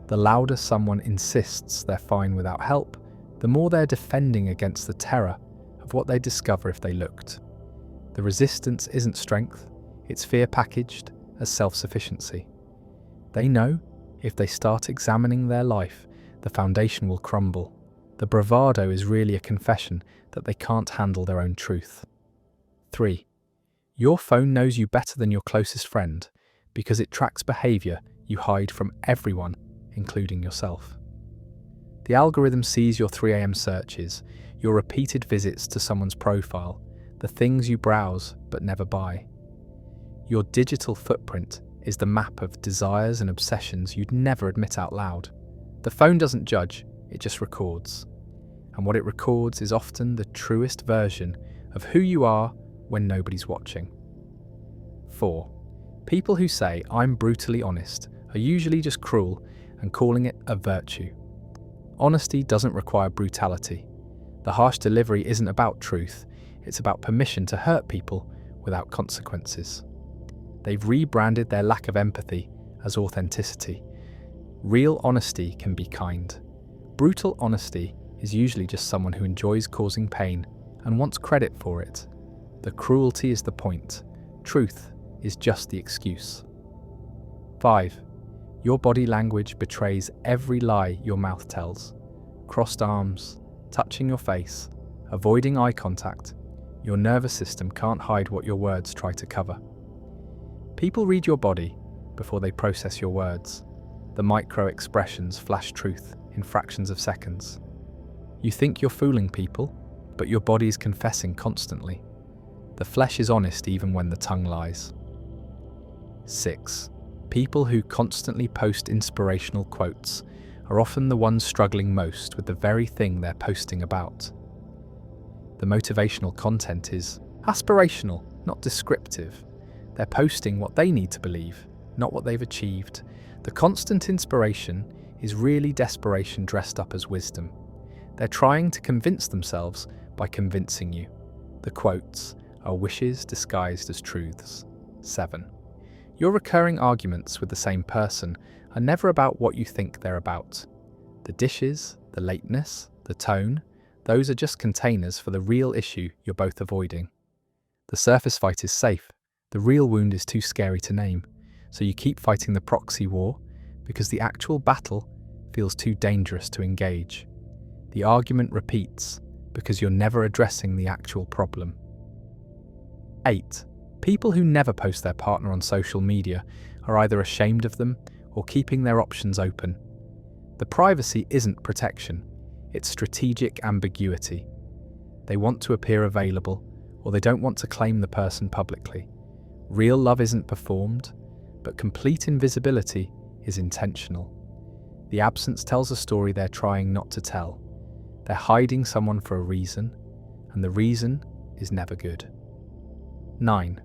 The louder someone insists they're fine without help, the more they're defending against the terror of what they'd discover if they looked. The resistance isn't strength, it's fear packaged as self-sufficiency. They know if they start examining their life, the foundation will crumble. The bravado is really a confession that they can't handle their own truth. 3. Your phone knows you better than your closest friend because it tracks behavior you hide from everyone, including yourself. The algorithm sees your 3 a.m. searches, your repeated visits to someone's profile, the things you browse but never buy. Your digital footprint is the map of desires and obsessions you'd never admit out loud. The phone doesn't judge, it just records. And what it records is often the truest version of who you are when nobody's watching. 4. People who say, "I'm brutally honest," are usually just cruel and calling it a virtue. Honesty doesn't require brutality. The harsh delivery isn't about truth, it's about permission to hurt people without consequences. They've rebranded their lack of empathy as authenticity. Real honesty can be kind. Brutal honesty is usually just someone who enjoys causing pain and wants credit for it. The cruelty is the point. Truth is just the excuse. 5. Your body language betrays every lie your mouth tells. Crossed arms, touching your face, avoiding eye contact. Your nervous system can't hide what your words try to cover. People read your body before they process your words. The micro-expressions flash truth in fractions of seconds. You think you're fooling people, but your body's confessing constantly. The flesh is honest even when the tongue lies. 6. People who constantly post inspirational quotes are often the ones struggling most with the very thing they're posting about. The motivational content is aspirational, not descriptive. They're posting what they need to believe, not what they've achieved. The constant inspiration is really desperation dressed up as wisdom. They're trying to convince themselves by convincing you. The quotes are wishes disguised as truths. 7. Your recurring arguments with the same person are never about what you think they're about. The dishes, the lateness, the tone, those are just containers for the real issue you're both avoiding. The surface fight is safe. The real wound is too scary to name, so you keep fighting the proxy war because the actual battle feels too dangerous to engage. The argument repeats because you're never addressing the actual problem. 8. People who never post their partner on social media are either ashamed of them or keeping their options open. The privacy isn't protection, it's strategic ambiguity. They want to appear available, or they don't want to claim the person publicly. Real love isn't performed, but complete invisibility is intentional. The absence tells a story they're trying not to tell. They're hiding someone for a reason, and the reason is never good. 9.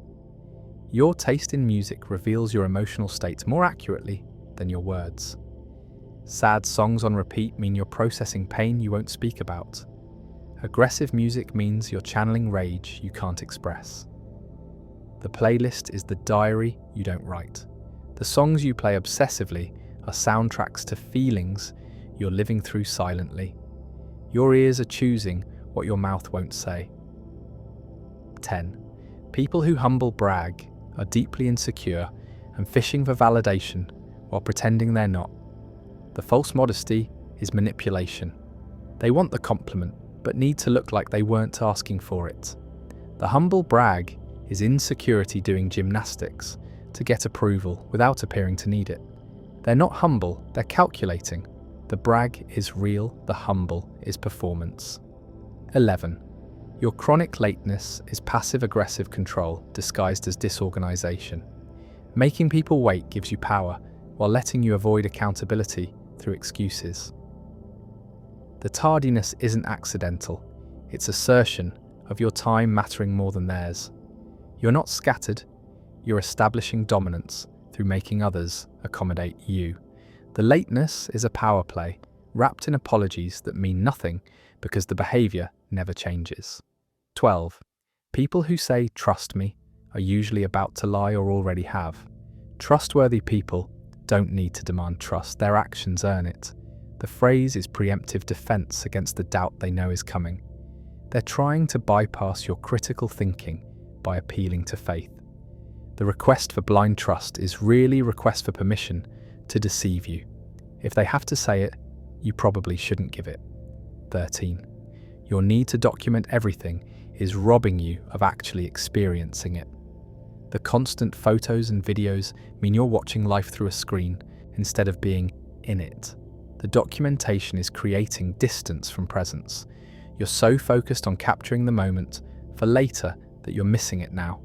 Your taste in music reveals your emotional state more accurately than your words. Sad songs on repeat mean you're processing pain you won't speak about. Aggressive music means you're channeling rage you can't express. The playlist is the diary you don't write. The songs you play obsessively are soundtracks to feelings you're living through silently. Your ears are choosing what your mouth won't say. 10. People who humble brag are deeply insecure and fishing for validation while pretending they're not. The false modesty is manipulation. They want the compliment, but need to look like they weren't asking for it. The humble brag is insecurity doing gymnastics to get approval without appearing to need it. They're not humble, they're calculating. The brag is real, the humble is performance. 11. Your chronic lateness is passive-aggressive control disguised as disorganization. Making people wait gives you power, while letting you avoid accountability through excuses. The tardiness isn't accidental, it's assertion of your time mattering more than theirs. You're not scattered, you're establishing dominance through making others accommodate you. The lateness is a power play, wrapped in apologies that mean nothing because the behavior never changes. 12. People who say, "Trust me," are usually about to lie or already have. Trustworthy people don't need to demand trust, their actions earn it. The phrase is preemptive defense against the doubt they know is coming. They're trying to bypass your critical thinking by appealing to faith. The request for blind trust is really a request for permission to deceive you. If they have to say it, you probably shouldn't give it. 13. Your need to document everything is robbing you of actually experiencing it. The constant photos and videos mean you're watching life through a screen instead of being in it. The documentation is creating distance from presence. You're so focused on capturing the moment for later that you're missing it now.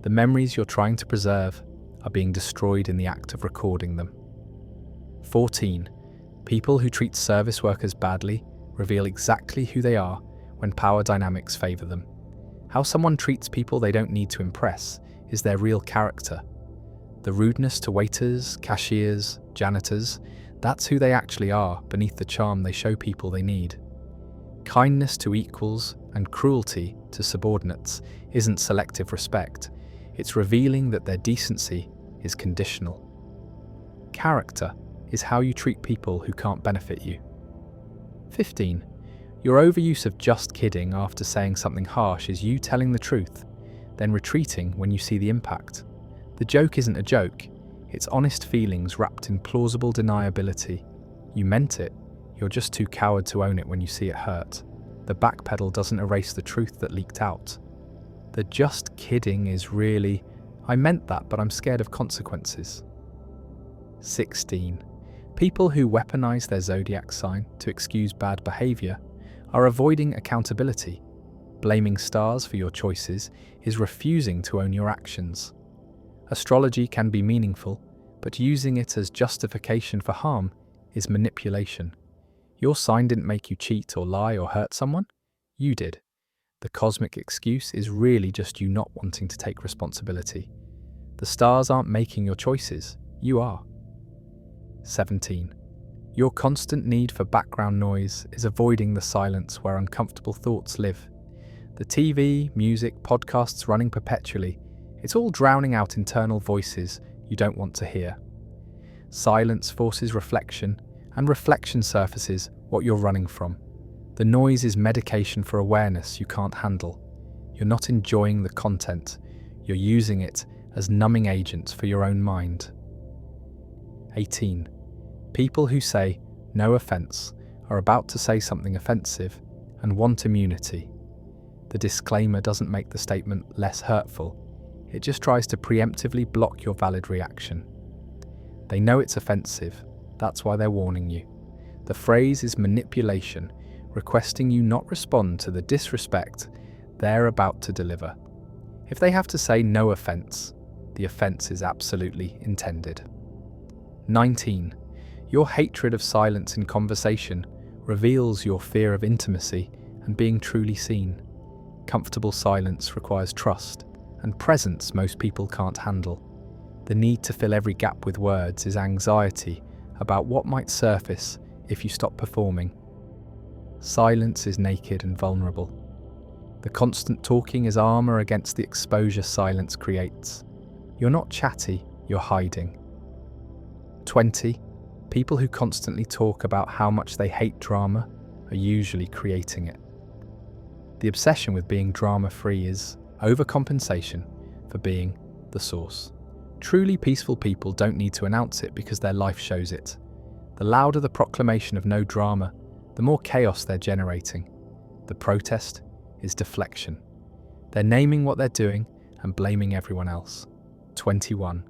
The memories you're trying to preserve are being destroyed in the act of recording them. 14. People who treat service workers badly reveal exactly who they are when power dynamics favor them. How someone treats people they don't need to impress is their real character. The rudeness to waiters, cashiers, janitors, that's who they actually are beneath the charm they show people they need. Kindness to equals and cruelty to subordinates isn't selective respect. It's revealing that their decency is conditional. Character is how you treat people who can't benefit you. 15. Your overuse of "just kidding" after saying something harsh is you telling the truth, then retreating when you see the impact. The joke isn't a joke, it's honest feelings wrapped in plausible deniability. You meant it, you're just too coward to own it when you see it hurt. The backpedal doesn't erase the truth that leaked out. The "just kidding" is really, "I meant that, but I'm scared of consequences." 16. People who weaponize their zodiac sign to excuse bad behavior are avoiding accountability. Blaming stars for your choices is refusing to own your actions. Astrology can be meaningful, but using it as justification for harm is manipulation. Your sign didn't make you cheat or lie or hurt someone. You did. The cosmic excuse is really just you not wanting to take responsibility. The stars aren't making your choices. You are. 17. Your constant need for background noise is avoiding the silence where uncomfortable thoughts live. The TV, music, podcasts running perpetually, it's all drowning out internal voices you don't want to hear. Silence forces reflection, and reflection surfaces what you're running from. The noise is medication for awareness you can't handle. You're not enjoying the content, you're using it as numbing agents for your own mind. 18. People who say, "no offense," are about to say something offensive and want immunity. The disclaimer doesn't make the statement less hurtful, it just tries to preemptively block your valid reaction. They know it's offensive, that's why they're warning you. The phrase is manipulation, requesting you not respond to the disrespect they're about to deliver. If they have to say "no offense," the offense is absolutely intended. 19. Your hatred of silence in conversation reveals your fear of intimacy and being truly seen. Comfortable silence requires trust and presence most people can't handle. The need to fill every gap with words is anxiety about what might surface if you stop performing. Silence is naked and vulnerable. The constant talking is armor against the exposure silence creates. You're not chatty, you're hiding. 20. People who constantly talk about how much they hate drama are usually creating it. The obsession with being drama-free is overcompensation for being the source. Truly peaceful people don't need to announce it because their life shows it. The louder the proclamation of no drama, the more chaos they're generating. The protest is deflection. They're naming what they're doing and blaming everyone else. 21.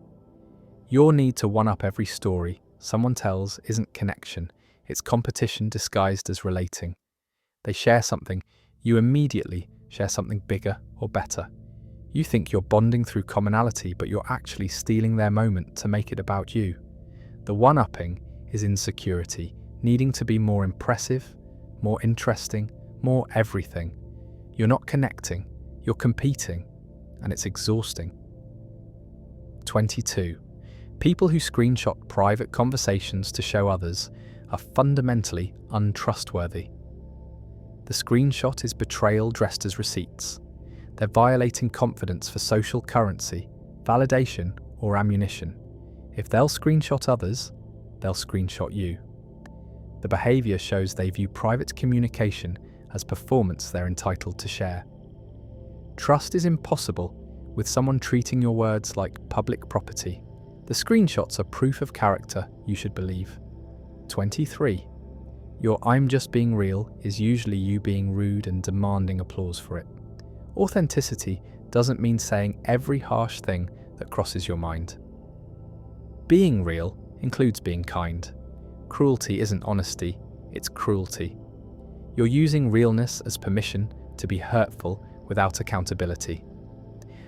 Your need to one-up every story someone tells isn't connection, it's competition disguised as relating. They share something, you immediately share something bigger or better. You think you're bonding through commonality, but you're actually stealing their moment to make it about you. The one-upping is insecurity, needing to be more impressive, more interesting, more everything. You're not connecting, you're competing, and it's exhausting. 22. People who screenshot private conversations to show others are fundamentally untrustworthy. The screenshot is betrayal dressed as receipts. They're violating confidence for social currency, validation, or ammunition. If they'll screenshot others, they'll screenshot you. The behaviour shows they view private communication as performance they're entitled to share. Trust is impossible with someone treating your words like public property. The screenshots are proof of character you should believe. 23. Your "I'm just being real" is usually you being rude and demanding applause for it. Authenticity doesn't mean saying every harsh thing that crosses your mind. Being real includes being kind. Cruelty isn't honesty, it's cruelty. You're using realness as permission to be hurtful without accountability.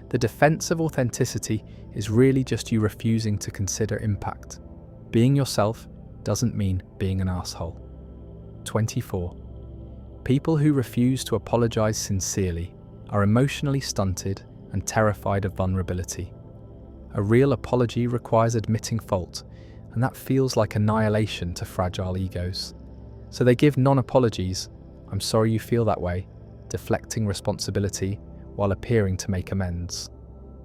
The defense of authenticity is really just you refusing to consider impact. Being yourself doesn't mean being an asshole. 24. People who refuse to apologize sincerely are emotionally stunted and terrified of vulnerability. A real apology requires admitting fault, and that feels like annihilation to fragile egos. So they give non-apologies, "I'm sorry you feel that way," deflecting responsibility while appearing to make amends.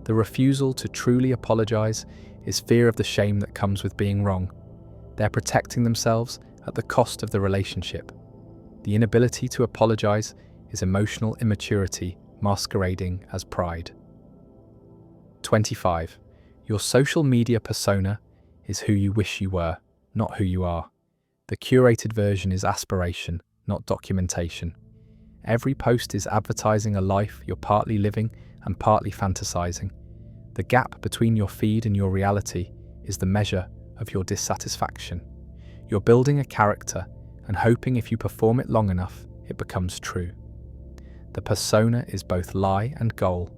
The refusal to truly apologize is fear of the shame that comes with being wrong. They're protecting themselves at the cost of the relationship. The inability to apologize is emotional immaturity masquerading as pride. 25. Your social media persona is who you wish you were, not who you are. The curated version is aspiration, not documentation. Every post is advertising a life you're partly living and partly fantasizing. The gap between your feed and your reality is the measure of your dissatisfaction. You're building a character and hoping if you perform it long enough, it becomes true. The persona is both lie and goal.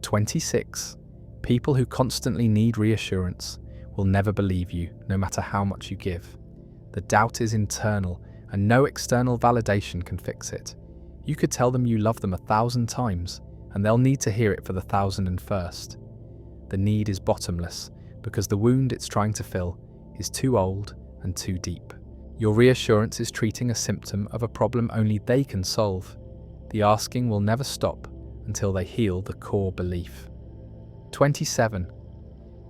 26. People who constantly need reassurance will never believe you, no matter how much you give. The doubt is internal, and no external validation can fix it. You could tell them you love them 1,000 times, and they'll need to hear it for the 1,001st. The need is bottomless, because the wound it's trying to fill is too old and too deep. Your reassurance is treating a symptom of a problem only they can solve. The asking will never stop until they heal the core belief. 27.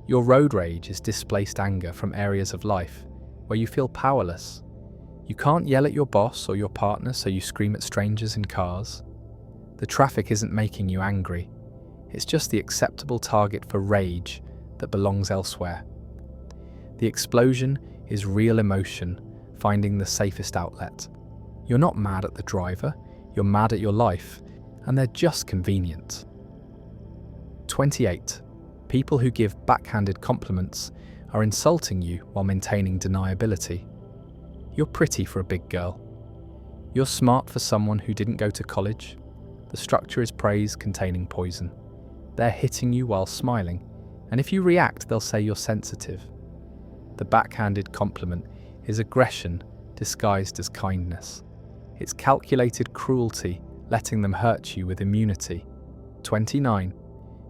Your road rage is displaced anger from areas of life where you feel powerless. You can't yell at your boss or your partner, so you scream at strangers in cars. The traffic isn't making you angry. It's just the acceptable target for rage that belongs elsewhere. The explosion is real emotion finding the safest outlet. You're not mad at the driver, you're mad at your life, and they're just convenient. 28. People who give backhanded compliments are insulting you while maintaining deniability. You're pretty for a big girl. You're smart for someone who didn't go to college. The structure is praise containing poison. They're hitting you while smiling, and if you react, they'll say you're sensitive. The backhanded compliment is aggression disguised as kindness. It's calculated cruelty, letting them hurt you with immunity. 29.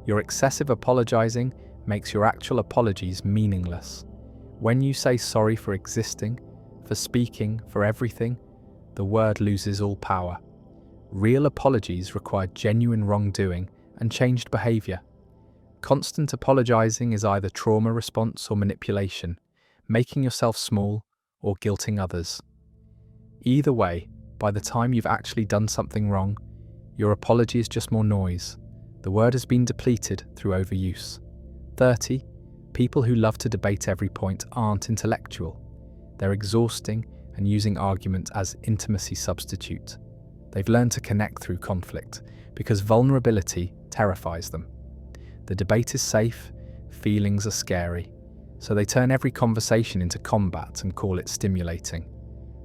Your excessive apologizing makes your actual apologies meaningless. When you say sorry for existing, for speaking, for everything, the word loses all power. Real apologies require genuine wrongdoing and changed behavior. Constant apologizing is either trauma response or manipulation, making yourself small or guilting others. Either way, by the time you've actually done something wrong, your apology is just more noise. The word has been depleted through overuse. 30. People who love to debate every point aren't intellectual. They're exhausting and using argument as intimacy substitute. They've learned to connect through conflict because vulnerability terrifies them. The debate is safe, feelings are scary, so they turn every conversation into combat and call it stimulating.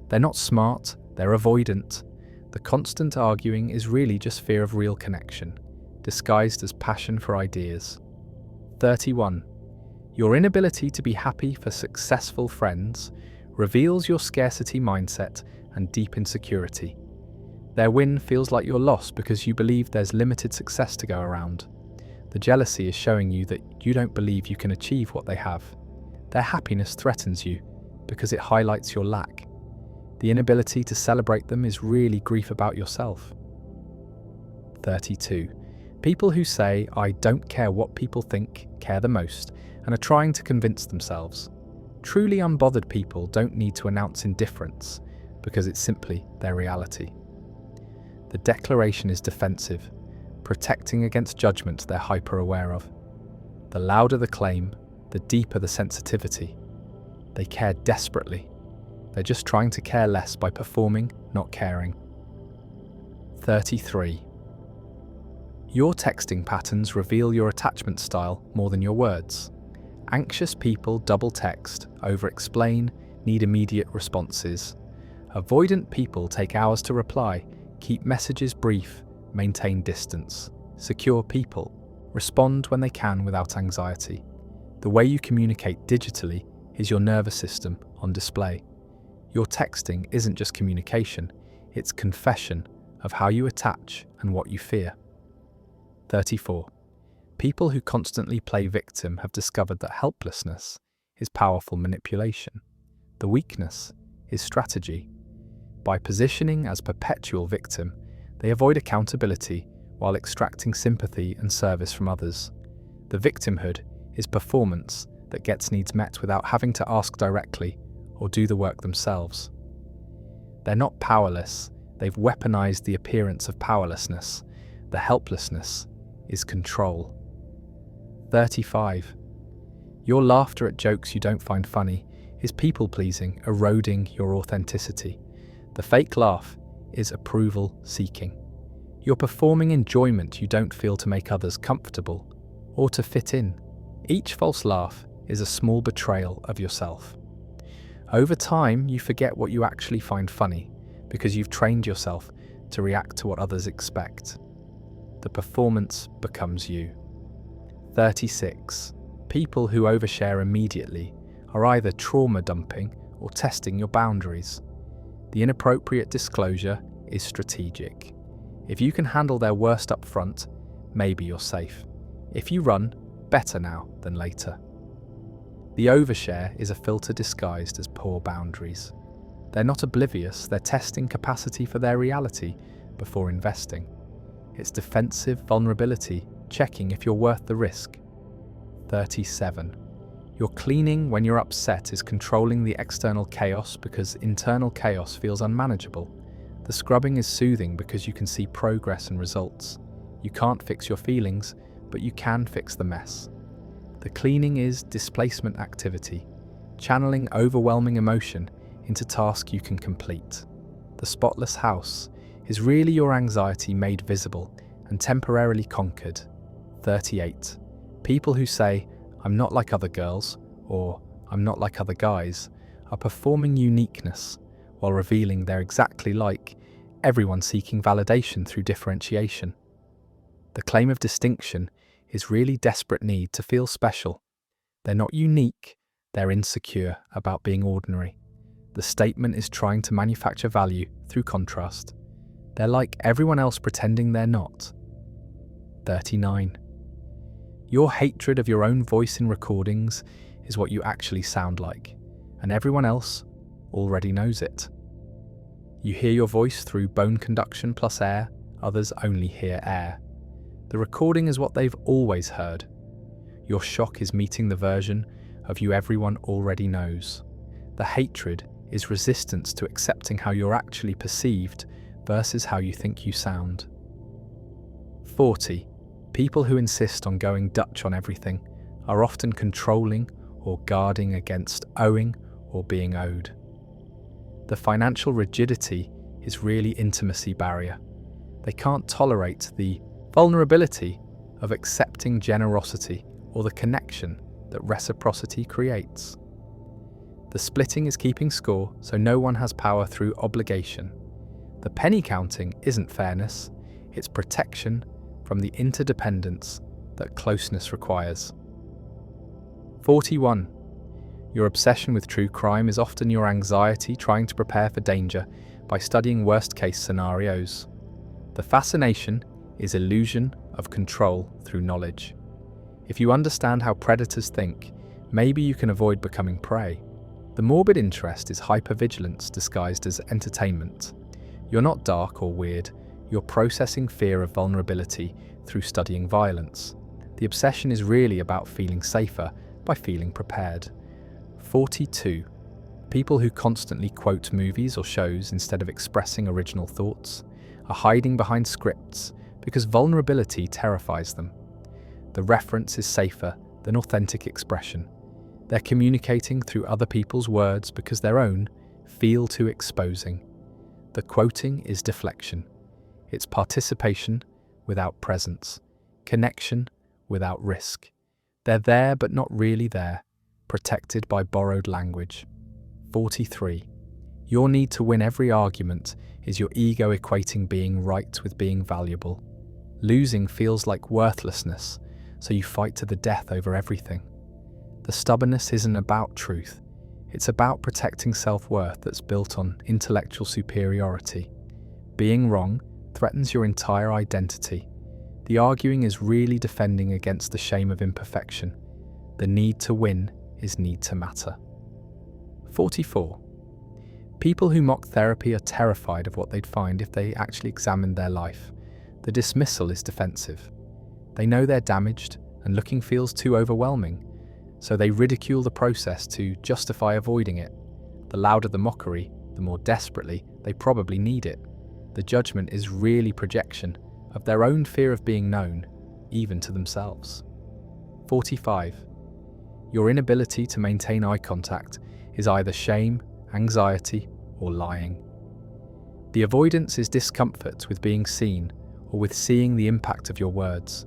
They're not smart, they're avoidant. The constant arguing is really just fear of real connection, disguised as passion for ideas. 31. Your inability to be happy for successful friends reveals your scarcity mindset and deep insecurity. Their win feels like your loss because you believe there's limited success to go around. The jealousy is showing you that you don't believe you can achieve what they have. Their happiness threatens you because it highlights your lack. The inability to celebrate them is really grief about yourself. 32. People who say, "I don't care what people think," care the most and are trying to convince themselves. Truly unbothered people don't need to announce indifference because it's simply their reality. The declaration is defensive, protecting against judgment they're hyper-aware of. The louder the claim, the deeper the sensitivity. They care desperately. They're just trying to care less by performing, not caring. 33. Your texting patterns reveal your attachment style more than your words. Anxious people double text, over-explain, need immediate responses. Avoidant people take hours to reply, keep messages brief, maintain distance. Secure people respond when they can without anxiety. The way you communicate digitally is your nervous system on display. Your texting isn't just communication, it's confession of how you attach and what you fear. 34. People who constantly play victim have discovered that helplessness is powerful manipulation. The weakness is strategy. By positioning as perpetual victim, they avoid accountability while extracting sympathy and service from others. The victimhood is performance that gets needs met without having to ask directly or do the work themselves. They're not powerless, they've weaponized the appearance of powerlessness. The helplessness is control. 35. Your laughter at jokes you don't find funny is people-pleasing, eroding your authenticity. The fake laugh is approval-seeking. You're performing enjoyment you don't feel to make others comfortable or to fit in. Each false laugh is a small betrayal of yourself. Over time, you forget what you actually find funny because you've trained yourself to react to what others expect. The performance becomes you. 36. People who overshare immediately are either trauma dumping or testing your boundaries. The inappropriate disclosure is strategic. If you can handle their worst up front, maybe you're safe. If you run, better now than later. The overshare is a filter disguised as poor boundaries. They're not oblivious, they're testing capacity for their reality before investing. It's defensive vulnerability, checking if you're worth the risk. 37. Your cleaning when you're upset is controlling the external chaos because internal chaos feels unmanageable. The scrubbing is soothing because you can see progress and results. You can't fix your feelings, but you can fix the mess. The cleaning is displacement activity, channeling overwhelming emotion into tasks you can complete. The spotless house is really your anxiety made visible and temporarily conquered. 38. People who say, "I'm not like other girls," or "I'm not like other guys," are performing uniqueness while revealing they're exactly like everyone seeking validation through differentiation. The claim of distinction is really desperate need to feel special. They're not unique, they're insecure about being ordinary. The statement is trying to manufacture value through contrast. They're like everyone else pretending they're not. 39. Your hatred of your own voice in recordings is what you actually sound like, and everyone else already knows it. You hear your voice through bone conduction plus air, others only hear air. The recording is what they've always heard. Your shock is meeting the version of you everyone already knows. The hatred is resistance to accepting how you're actually perceived versus how you think you sound. 40. People who insist on going Dutch on everything are often controlling or guarding against owing or being owed. The financial rigidity is really intimacy barrier. They can't tolerate the vulnerability of accepting generosity or the connection that reciprocity creates. The splitting is keeping score, so no one has power through obligation. The penny counting isn't fairness, it's protection from the interdependence that closeness requires. 41. Your obsession with true crime is often your anxiety trying to prepare for danger by studying worst-case scenarios. The fascination is illusion of control through knowledge. If you understand how predators think, maybe you can avoid becoming prey. The morbid interest is hypervigilance disguised as entertainment. You're not dark or weird, you're processing fear of vulnerability through studying violence. The obsession is really about feeling safer by feeling prepared. 42. People who constantly quote movies or shows instead of expressing original thoughts are hiding behind scripts because vulnerability terrifies them. The reference is safer than authentic expression. They're communicating through other people's words because their own feel too exposing. The quoting is deflection. It's participation without presence, connection without risk. They're there but not really there, protected by borrowed language. 43. Your need to win every argument is your ego equating being right with being valuable. Losing feels like worthlessness, so you fight to the death over everything. The stubbornness isn't about truth. It's about protecting self-worth that's built on intellectual superiority. Being wrong threatens your entire identity. The arguing is really defending against the shame of imperfection. The need to win is need to matter. 44. People who mock therapy are terrified of what they'd find if they actually examined their life. The dismissal is defensive. They know they're damaged and looking feels too overwhelming, so they ridicule the process to justify avoiding it. The louder the mockery, the more desperately they probably need it. The judgment is really projection of their own fear of being known, even to themselves. 45. Your inability to maintain eye contact is either shame, anxiety, or lying. The avoidance is discomfort with being seen or with seeing the impact of your words.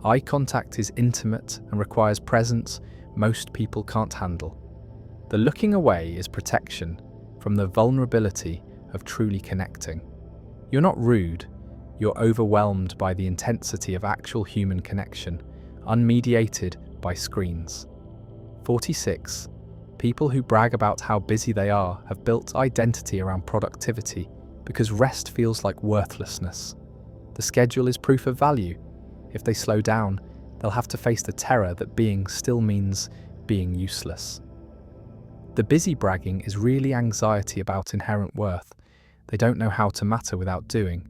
Eye contact is intimate and requires presence most people can't handle. The looking away is protection from the vulnerability of truly connecting. You're not rude, you're overwhelmed by the intensity of actual human connection, unmediated by screens. 46. People who brag about how busy they are have built identity around productivity because rest feels like worthlessness. The schedule is proof of value. If they slow down, they'll have to face the terror that being still means being useless. The busy bragging is really anxiety about inherent worth. They don't know how to matter without doing.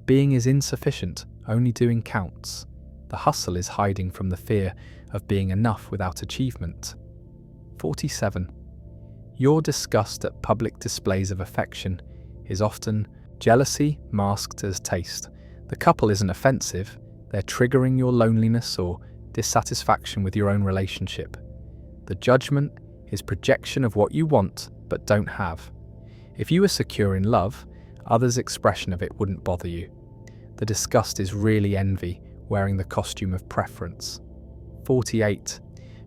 Being is insufficient, only doing counts. The hustle is hiding from the fear of being enough without achievement. 47. Your disgust at public displays of affection is often jealousy masked as taste. The couple isn't offensive, they're triggering your loneliness or dissatisfaction with your own relationship. The judgment is projection of what you want but don't have. If you were secure in love, others' expression of it wouldn't bother you. The disgust is really envy, wearing the costume of preference. 48.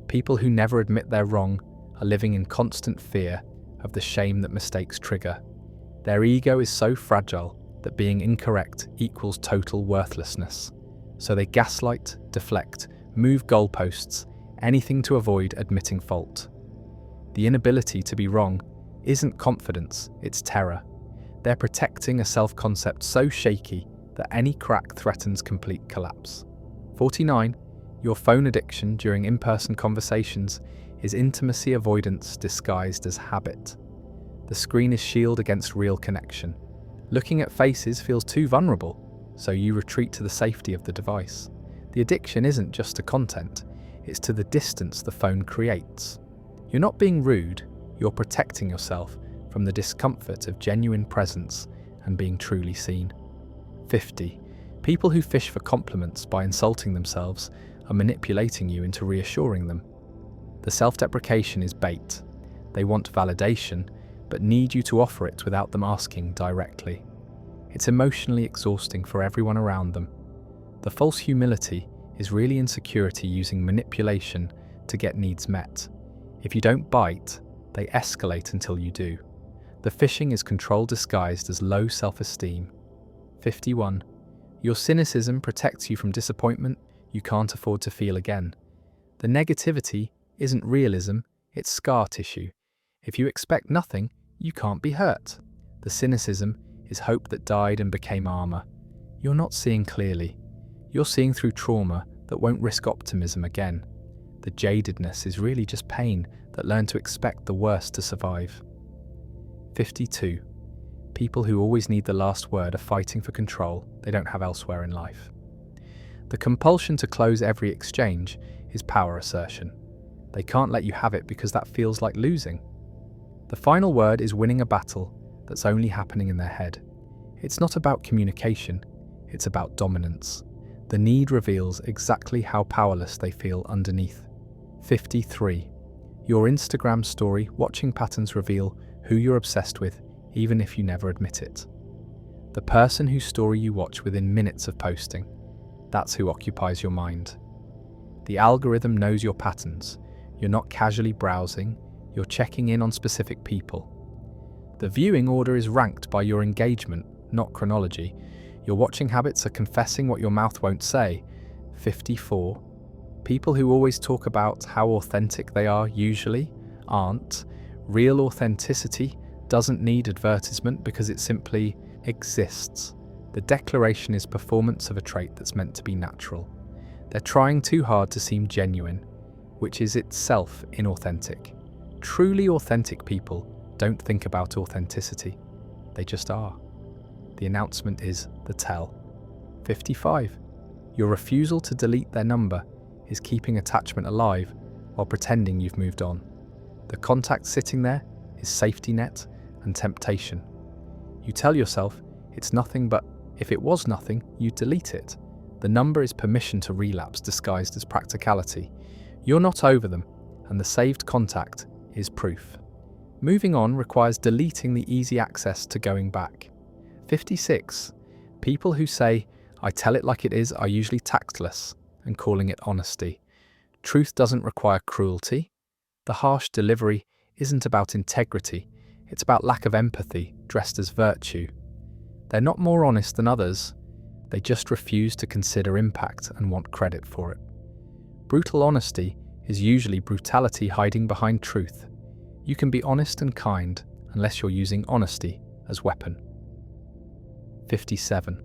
People who never admit they're wrong are living in constant fear of the shame that mistakes trigger. Their ego is so fragile that being incorrect equals total worthlessness. So they gaslight, deflect, move goalposts, anything to avoid admitting fault. The inability to be wrong isn't confidence, it's terror. They're protecting a self-concept so shaky that any crack threatens complete collapse. 49. Your phone addiction during in-person conversations is intimacy avoidance disguised as habit. The screen is shield against real connection. Looking at faces feels too vulnerable, so you retreat to the safety of the device. The addiction isn't just to content, it's to the distance the phone creates. You're not being rude, you're protecting yourself from the discomfort of genuine presence and being truly seen. 50. People who fish for compliments by insulting themselves are manipulating you into reassuring them. The self-deprecation is bait. They want validation, but need you to offer it without them asking directly. It's emotionally exhausting for everyone around them. The false humility is really insecurity using manipulation to get needs met. If you don't bite, they escalate until you do. The fishing is control disguised as low self-esteem. 51. Your cynicism protects you from disappointment you can't afford to feel again. The negativity isn't realism, it's scar tissue. If you expect nothing, you can't be hurt. The cynicism is hope that died and became armor. You're not seeing clearly. You're seeing through trauma that won't risk optimism again. The jadedness is really just pain that learned to expect the worst to survive. 52. People who always need the last word are fighting for control they don't have elsewhere in life. The compulsion to close every exchange is power assertion. They can't let you have it because that feels like losing. The final word is winning a battle that's only happening in their head. It's not about communication, it's about dominance. The need reveals exactly how powerless they feel underneath. 53. Your Instagram story watching patterns reveal who you're obsessed with, even if you never admit it. The person whose story you watch within minutes of posting, that's who occupies your mind. The algorithm knows your patterns. You're not casually browsing, you're checking in on specific people. The viewing order is ranked by your engagement, not chronology. Your watching habits are confessing what your mouth won't say. 54. People who always talk about how authentic they are usually aren't. Real authenticity doesn't need advertisement because it simply exists. The declaration is performance of a trait that's meant to be natural. They're trying too hard to seem genuine, which is itself inauthentic. Truly authentic people don't think about authenticity. They just are. The announcement is the tell. 55. Your refusal to delete their number is keeping attachment alive while pretending you've moved on. The contact sitting there is safety net and temptation. You tell yourself it's nothing, but if it was nothing, you'd delete it. The number is permission to relapse disguised as practicality. You're not over them, and the saved contact is proof. Moving on requires deleting the easy access to going back. 56. People who say, "I tell it like it is," are usually tactless and calling it honesty. Truth doesn't require cruelty. The harsh delivery isn't about integrity, it's about lack of empathy dressed as virtue. They're not more honest than others, they just refuse to consider impact and want credit for it. Brutal honesty is usually brutality hiding behind truth. You can be honest and kind unless you're using honesty as weapon. 57.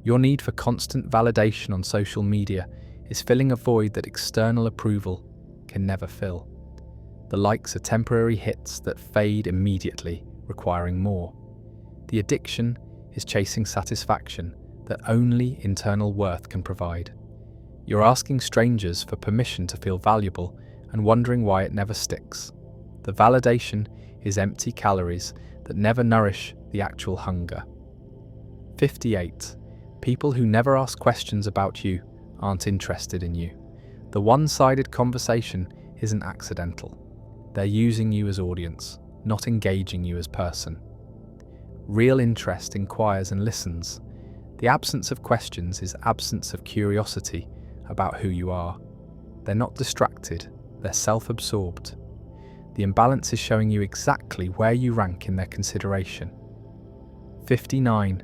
Your need for constant validation on social media is filling a void that external approval can never fill. The likes are temporary hits that fade immediately, requiring more. The addiction is chasing satisfaction that only internal worth can provide. You're asking strangers for permission to feel valuable and wondering why it never sticks. The validation is empty calories that never nourish the actual hunger. 58. People who never ask questions about you aren't interested in you. The one-sided conversation isn't accidental. They're using you as audience, not engaging you as person. Real interest inquires and listens. The absence of questions is absence of curiosity about who you are. They're not distracted, they're self-absorbed. The imbalance is showing you exactly where you rank in their consideration. 59.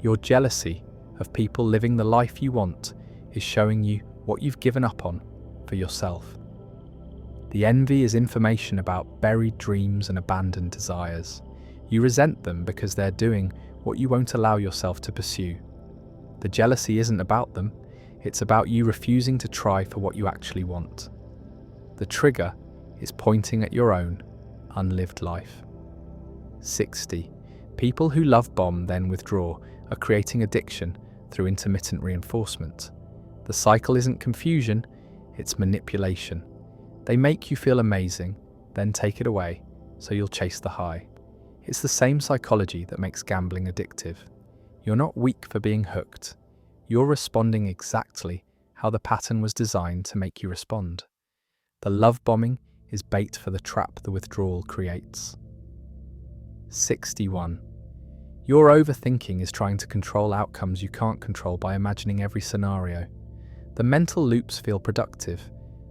Your jealousy of people living the life you want is showing you what you've given up on for yourself. The envy is information about buried dreams and abandoned desires. You resent them because they're doing what you won't allow yourself to pursue. The jealousy isn't about them, it's about you refusing to try for what you actually want. The trigger is pointing at your own unlived life. 60. People who love bomb then withdraw are creating addiction through intermittent reinforcement. The cycle isn't confusion, it's manipulation. They make you feel amazing, then take it away, so you'll chase the high. It's the same psychology that makes gambling addictive. You're not weak for being hooked. You're responding exactly how the pattern was designed to make you respond. The love bombing is bait for the trap the withdrawal creates. 61. Your overthinking is trying to control outcomes you can't control by imagining every scenario. The mental loops feel productive,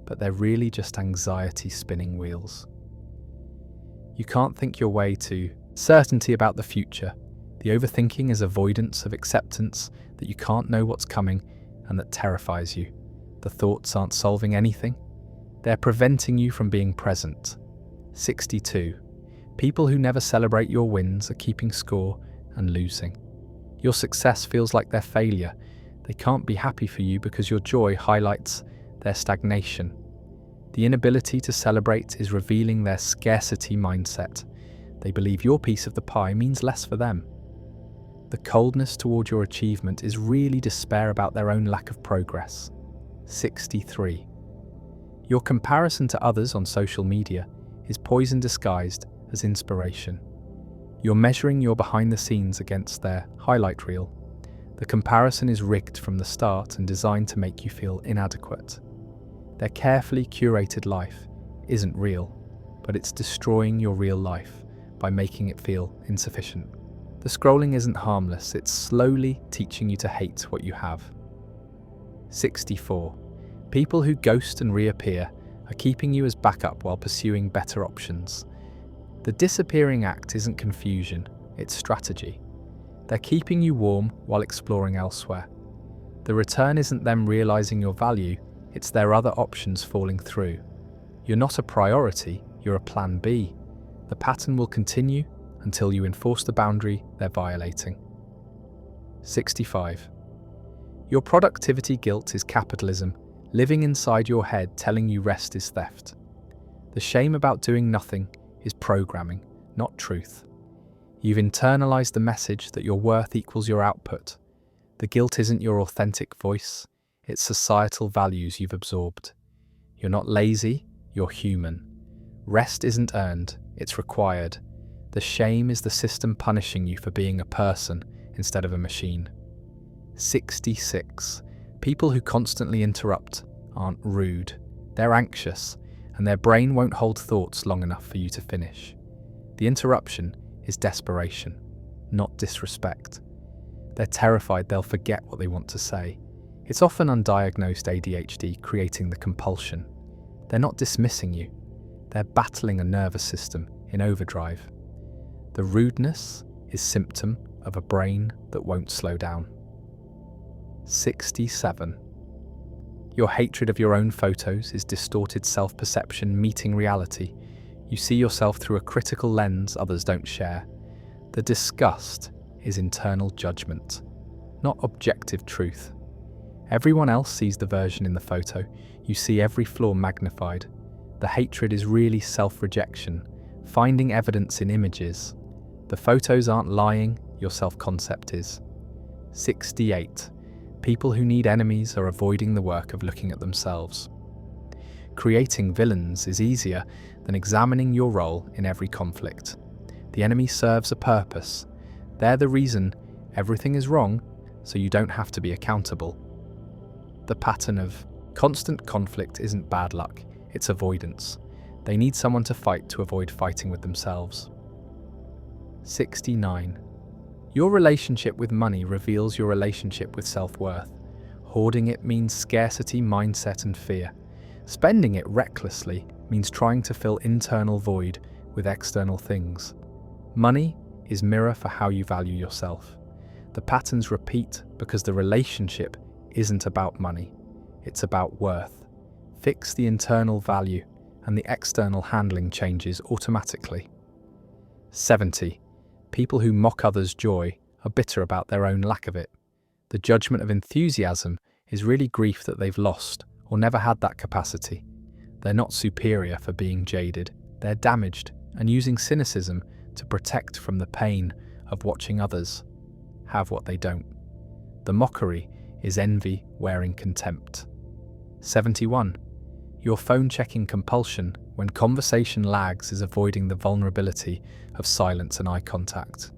but they're really just anxiety spinning wheels. You can't think your way to certainty about the future. The overthinking is avoidance of acceptance that you can't know what's coming and that terrifies you. The thoughts aren't solving anything. They're preventing you from being present. 62. People who never celebrate your wins are keeping score and losing. Your success feels like their failure. They can't be happy for you because your joy highlights their stagnation. The inability to celebrate is revealing their scarcity mindset. They believe your piece of the pie means less for them. The coldness toward your achievement is really despair about their own lack of progress. 63. Your comparison to others on social media is poison disguised as inspiration. You're measuring your behind the scenes against their highlight reel. The comparison is rigged from the start and designed to make you feel inadequate. Their carefully curated life isn't real, but it's destroying your real life by making it feel insufficient. The scrolling isn't harmless, it's slowly teaching you to hate what you have. 64. People who ghost and reappear are keeping you as backup while pursuing better options. The disappearing act isn't confusion, it's strategy. They're keeping you warm while exploring elsewhere. The return isn't them realizing your value, it's their other options falling through. You're not a priority, you're a plan B. The pattern will continue until you enforce the boundary they're violating. 65. Your productivity guilt is capitalism, living inside your head telling you rest is theft. The shame about doing nothing is programming, not truth. You've internalized the message that your worth equals your output. The guilt isn't your authentic voice, it's societal values you've absorbed. You're not lazy, you're human. Rest isn't earned, it's required. The shame is the system punishing you for being a person instead of a machine. 66. People who constantly interrupt aren't rude. They're anxious, and their brain won't hold thoughts long enough for you to finish. The interruption is desperation, not disrespect. They're terrified they'll forget what they want to say. It's often undiagnosed ADHD creating the compulsion. They're not dismissing you. They're battling a nervous system in overdrive. The rudeness is symptom of a brain that won't slow down. 67. Your hatred of your own photos is distorted self-perception meeting reality. You see yourself through a critical lens others don't share. The disgust is internal judgment, not objective truth. Everyone else sees the version in the photo. You see every flaw magnified. The hatred is really self-rejection, finding evidence in images. The photos aren't lying, your self-concept is. 68. People who need enemies are avoiding the work of looking at themselves. Creating villains is easier than examining your role in every conflict. The enemy serves a purpose. They're the reason everything is wrong, so you don't have to be accountable. The pattern of constant conflict isn't bad luck, it's avoidance. They need someone to fight to avoid fighting with themselves. 69. Your relationship with money reveals your relationship with self-worth. Hoarding it means scarcity, mindset, and fear. Spending it recklessly means trying to fill internal void with external things. Money is mirror for how you value yourself. The patterns repeat because the relationship isn't about money, it's about worth. Fix the internal value and the external handling changes automatically. 70. People who mock others' joy are bitter about their own lack of it. The judgment of enthusiasm is really grief that they've lost or never had that capacity. They're not superior for being jaded, they're damaged and using cynicism to protect from the pain of watching others have what they don't. The mockery is envy wearing contempt. 71. Your phone-checking compulsion when conversation lags is avoiding the vulnerability of silence and eye contact.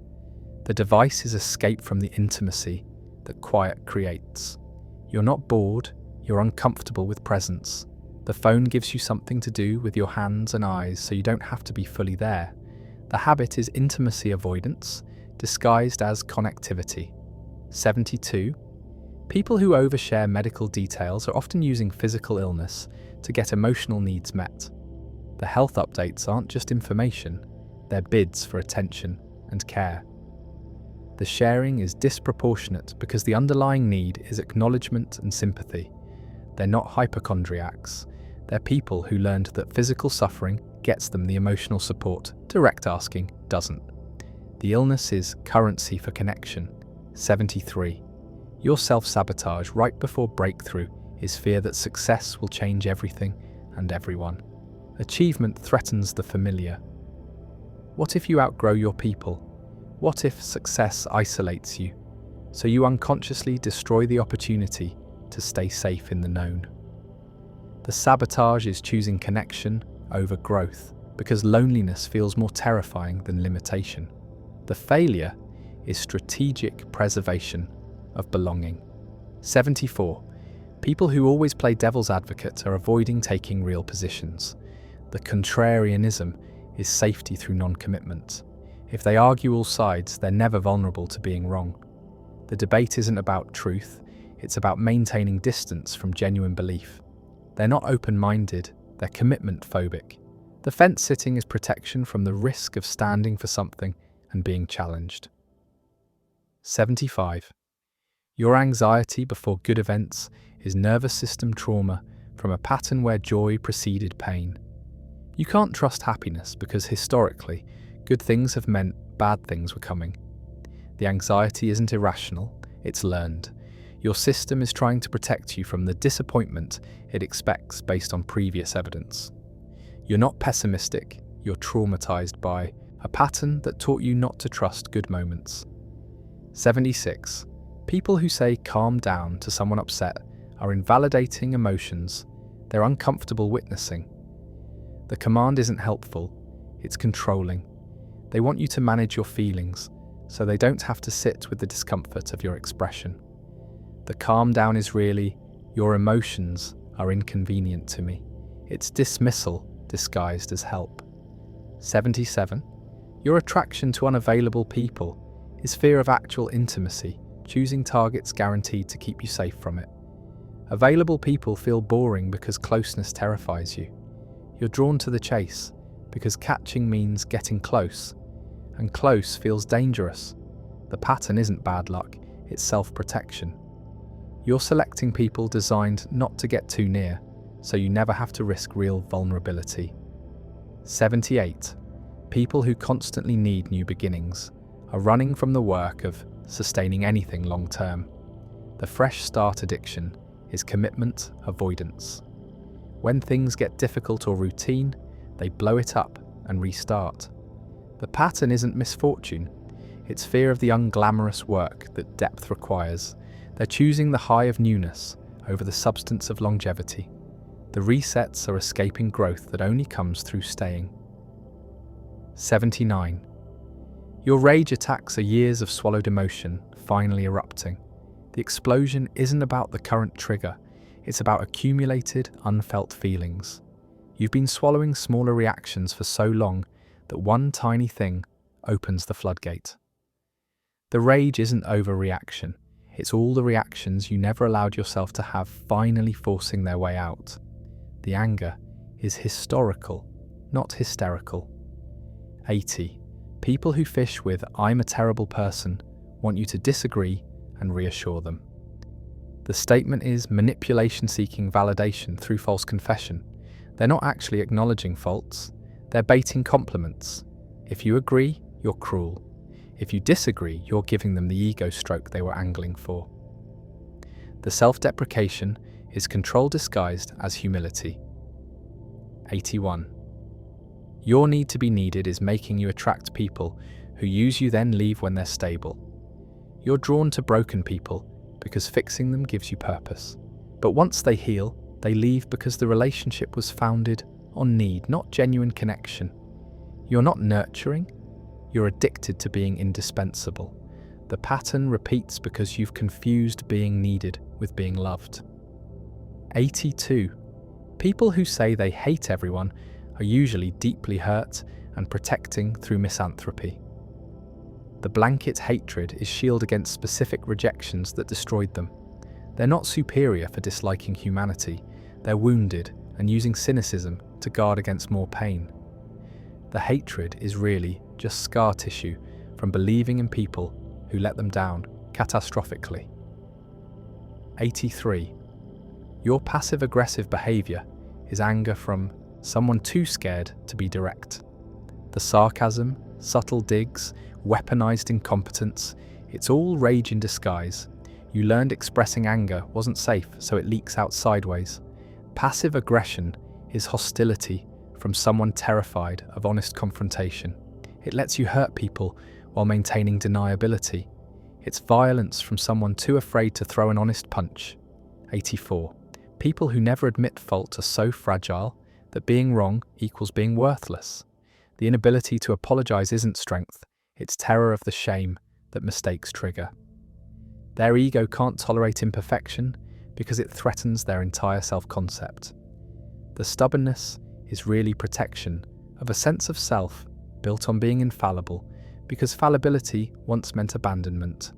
The device is escape from the intimacy that quiet creates. You're not bored, you're uncomfortable with presence. The phone gives you something to do with your hands and eyes so you don't have to be fully there. The habit is intimacy avoidance, disguised as connectivity. 72. People who overshare medical details are often using physical illness to get emotional needs met. The health updates aren't just information, they're bids for attention and care. The sharing is disproportionate because the underlying need is acknowledgement and sympathy. They're not hypochondriacs, they're people who learned that physical suffering gets them the emotional support direct asking doesn't. The illness is currency for connection. 73. Your self-sabotage right before breakthrough is fear that success will change everything and everyone. Achievement threatens the familiar. What if you outgrow your people? What if success isolates you, so you unconsciously destroy the opportunity to stay safe in the known? The sabotage is choosing connection over growth because loneliness feels more terrifying than limitation. The failure is strategic preservation of belonging. 74. People who always play devil's advocate are avoiding taking real positions. The contrarianism is safety through non-commitment. If they argue all sides, they're never vulnerable to being wrong. The debate isn't about truth, it's about maintaining distance from genuine belief. They're not open-minded, they're commitment-phobic. The fence sitting is protection from the risk of standing for something and being challenged. 75. Your anxiety before good events is nervous system trauma from a pattern where joy preceded pain. You can't trust happiness because historically, good things have meant bad things were coming. The anxiety isn't irrational, it's learned. Your system is trying to protect you from the disappointment it expects based on previous evidence. You're not pessimistic, you're traumatized by a pattern that taught you not to trust good moments. 76. People who say calm down to someone upset are invalidating emotions they're uncomfortable witnessing. The command isn't helpful, it's controlling. They want you to manage your feelings, so they don't have to sit with the discomfort of your expression. The calm down is really, your emotions are inconvenient to me. It's dismissal disguised as help. 77. Your attraction to unavailable people is fear of actual intimacy, choosing targets guaranteed to keep you safe from it. Available people feel boring because closeness terrifies you. You're drawn to the chase because catching means getting close, and close feels dangerous. The pattern isn't bad luck, it's self-protection. You're selecting people designed not to get too near, so you never have to risk real vulnerability. 78. People who constantly need new beginnings are running from the work of sustaining anything long term. The fresh start addiction is commitment avoidance. When things get difficult or routine, they blow it up and restart. The pattern isn't misfortune, it's fear of the unglamorous work that depth requires. They're choosing the high of newness over the substance of longevity. The resets are escaping growth that only comes through staying. 79. Your rage attacks are years of swallowed emotion finally erupting. The explosion isn't about the current trigger, it's about accumulated, unfelt feelings. You've been swallowing smaller reactions for so long that one tiny thing opens the floodgate. The rage isn't overreaction, it's all the reactions you never allowed yourself to have finally forcing their way out. The anger is historical, not hysterical. 80. People who fish with "I'm a terrible person" want you to disagree and reassure them. The statement is manipulation-seeking validation through false confession. They're not actually acknowledging faults, they're baiting compliments. If you agree, you're cruel. If you disagree, you're giving them the ego stroke they were angling for. The self-deprecation is control disguised as humility. 81. Your need to be needed is making you attract people who use you then leave when they're stable. You're drawn to broken people because fixing them gives you purpose. But once they heal, they leave because the relationship was founded on need, not genuine connection. You're not nurturing, you're addicted to being indispensable. The pattern repeats because you've confused being needed with being loved. 82. People who say they hate everyone are usually deeply hurt and protecting through misanthropy. The blanket hatred is shield against specific rejections that destroyed them. They're not superior for disliking humanity, they're wounded and using cynicism to guard against more pain. The hatred is really just scar tissue from believing in people who let them down catastrophically. 83. Your passive-aggressive behaviour is anger from someone too scared to be direct. The sarcasm, subtle digs, weaponized incompetence, it's all rage in disguise. You learned expressing anger wasn't safe, so it leaks out sideways. Passive aggression is hostility from someone terrified of honest confrontation. It lets you hurt people while maintaining deniability. It's violence from someone too afraid to throw an honest punch. 84. People who never admit fault are so fragile that being wrong equals being worthless. The inability to apologize isn't strength, it's terror of the shame that mistakes trigger. Their ego can't tolerate imperfection because it threatens their entire self-concept. The stubbornness is really protection of a sense of self built on being infallible because fallibility once meant abandonment.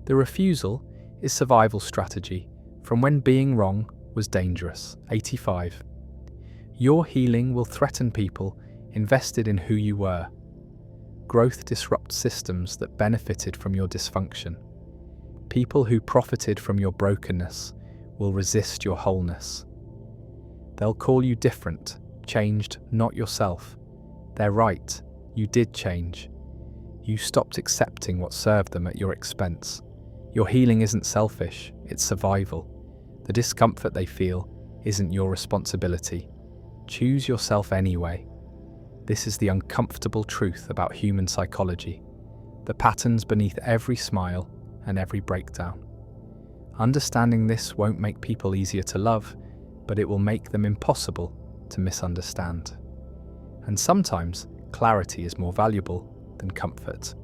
The refusal is survival strategy from when being wrong was dangerous. 85. Your healing will threaten people invested in who you were. Growth disrupts systems that benefited from your dysfunction. People who profited from your brokenness will resist your wholeness. They'll call you different, changed, not yourself. They're right, you did change. You stopped accepting what served them at your expense. Your healing isn't selfish, it's survival. The discomfort they feel isn't your responsibility. Choose yourself anyway. This is the uncomfortable truth about human psychology. The patterns beneath every smile and every breakdown. Understanding this won't make people easier to love, but it will make them impossible to misunderstand. And sometimes, clarity is more valuable than comfort.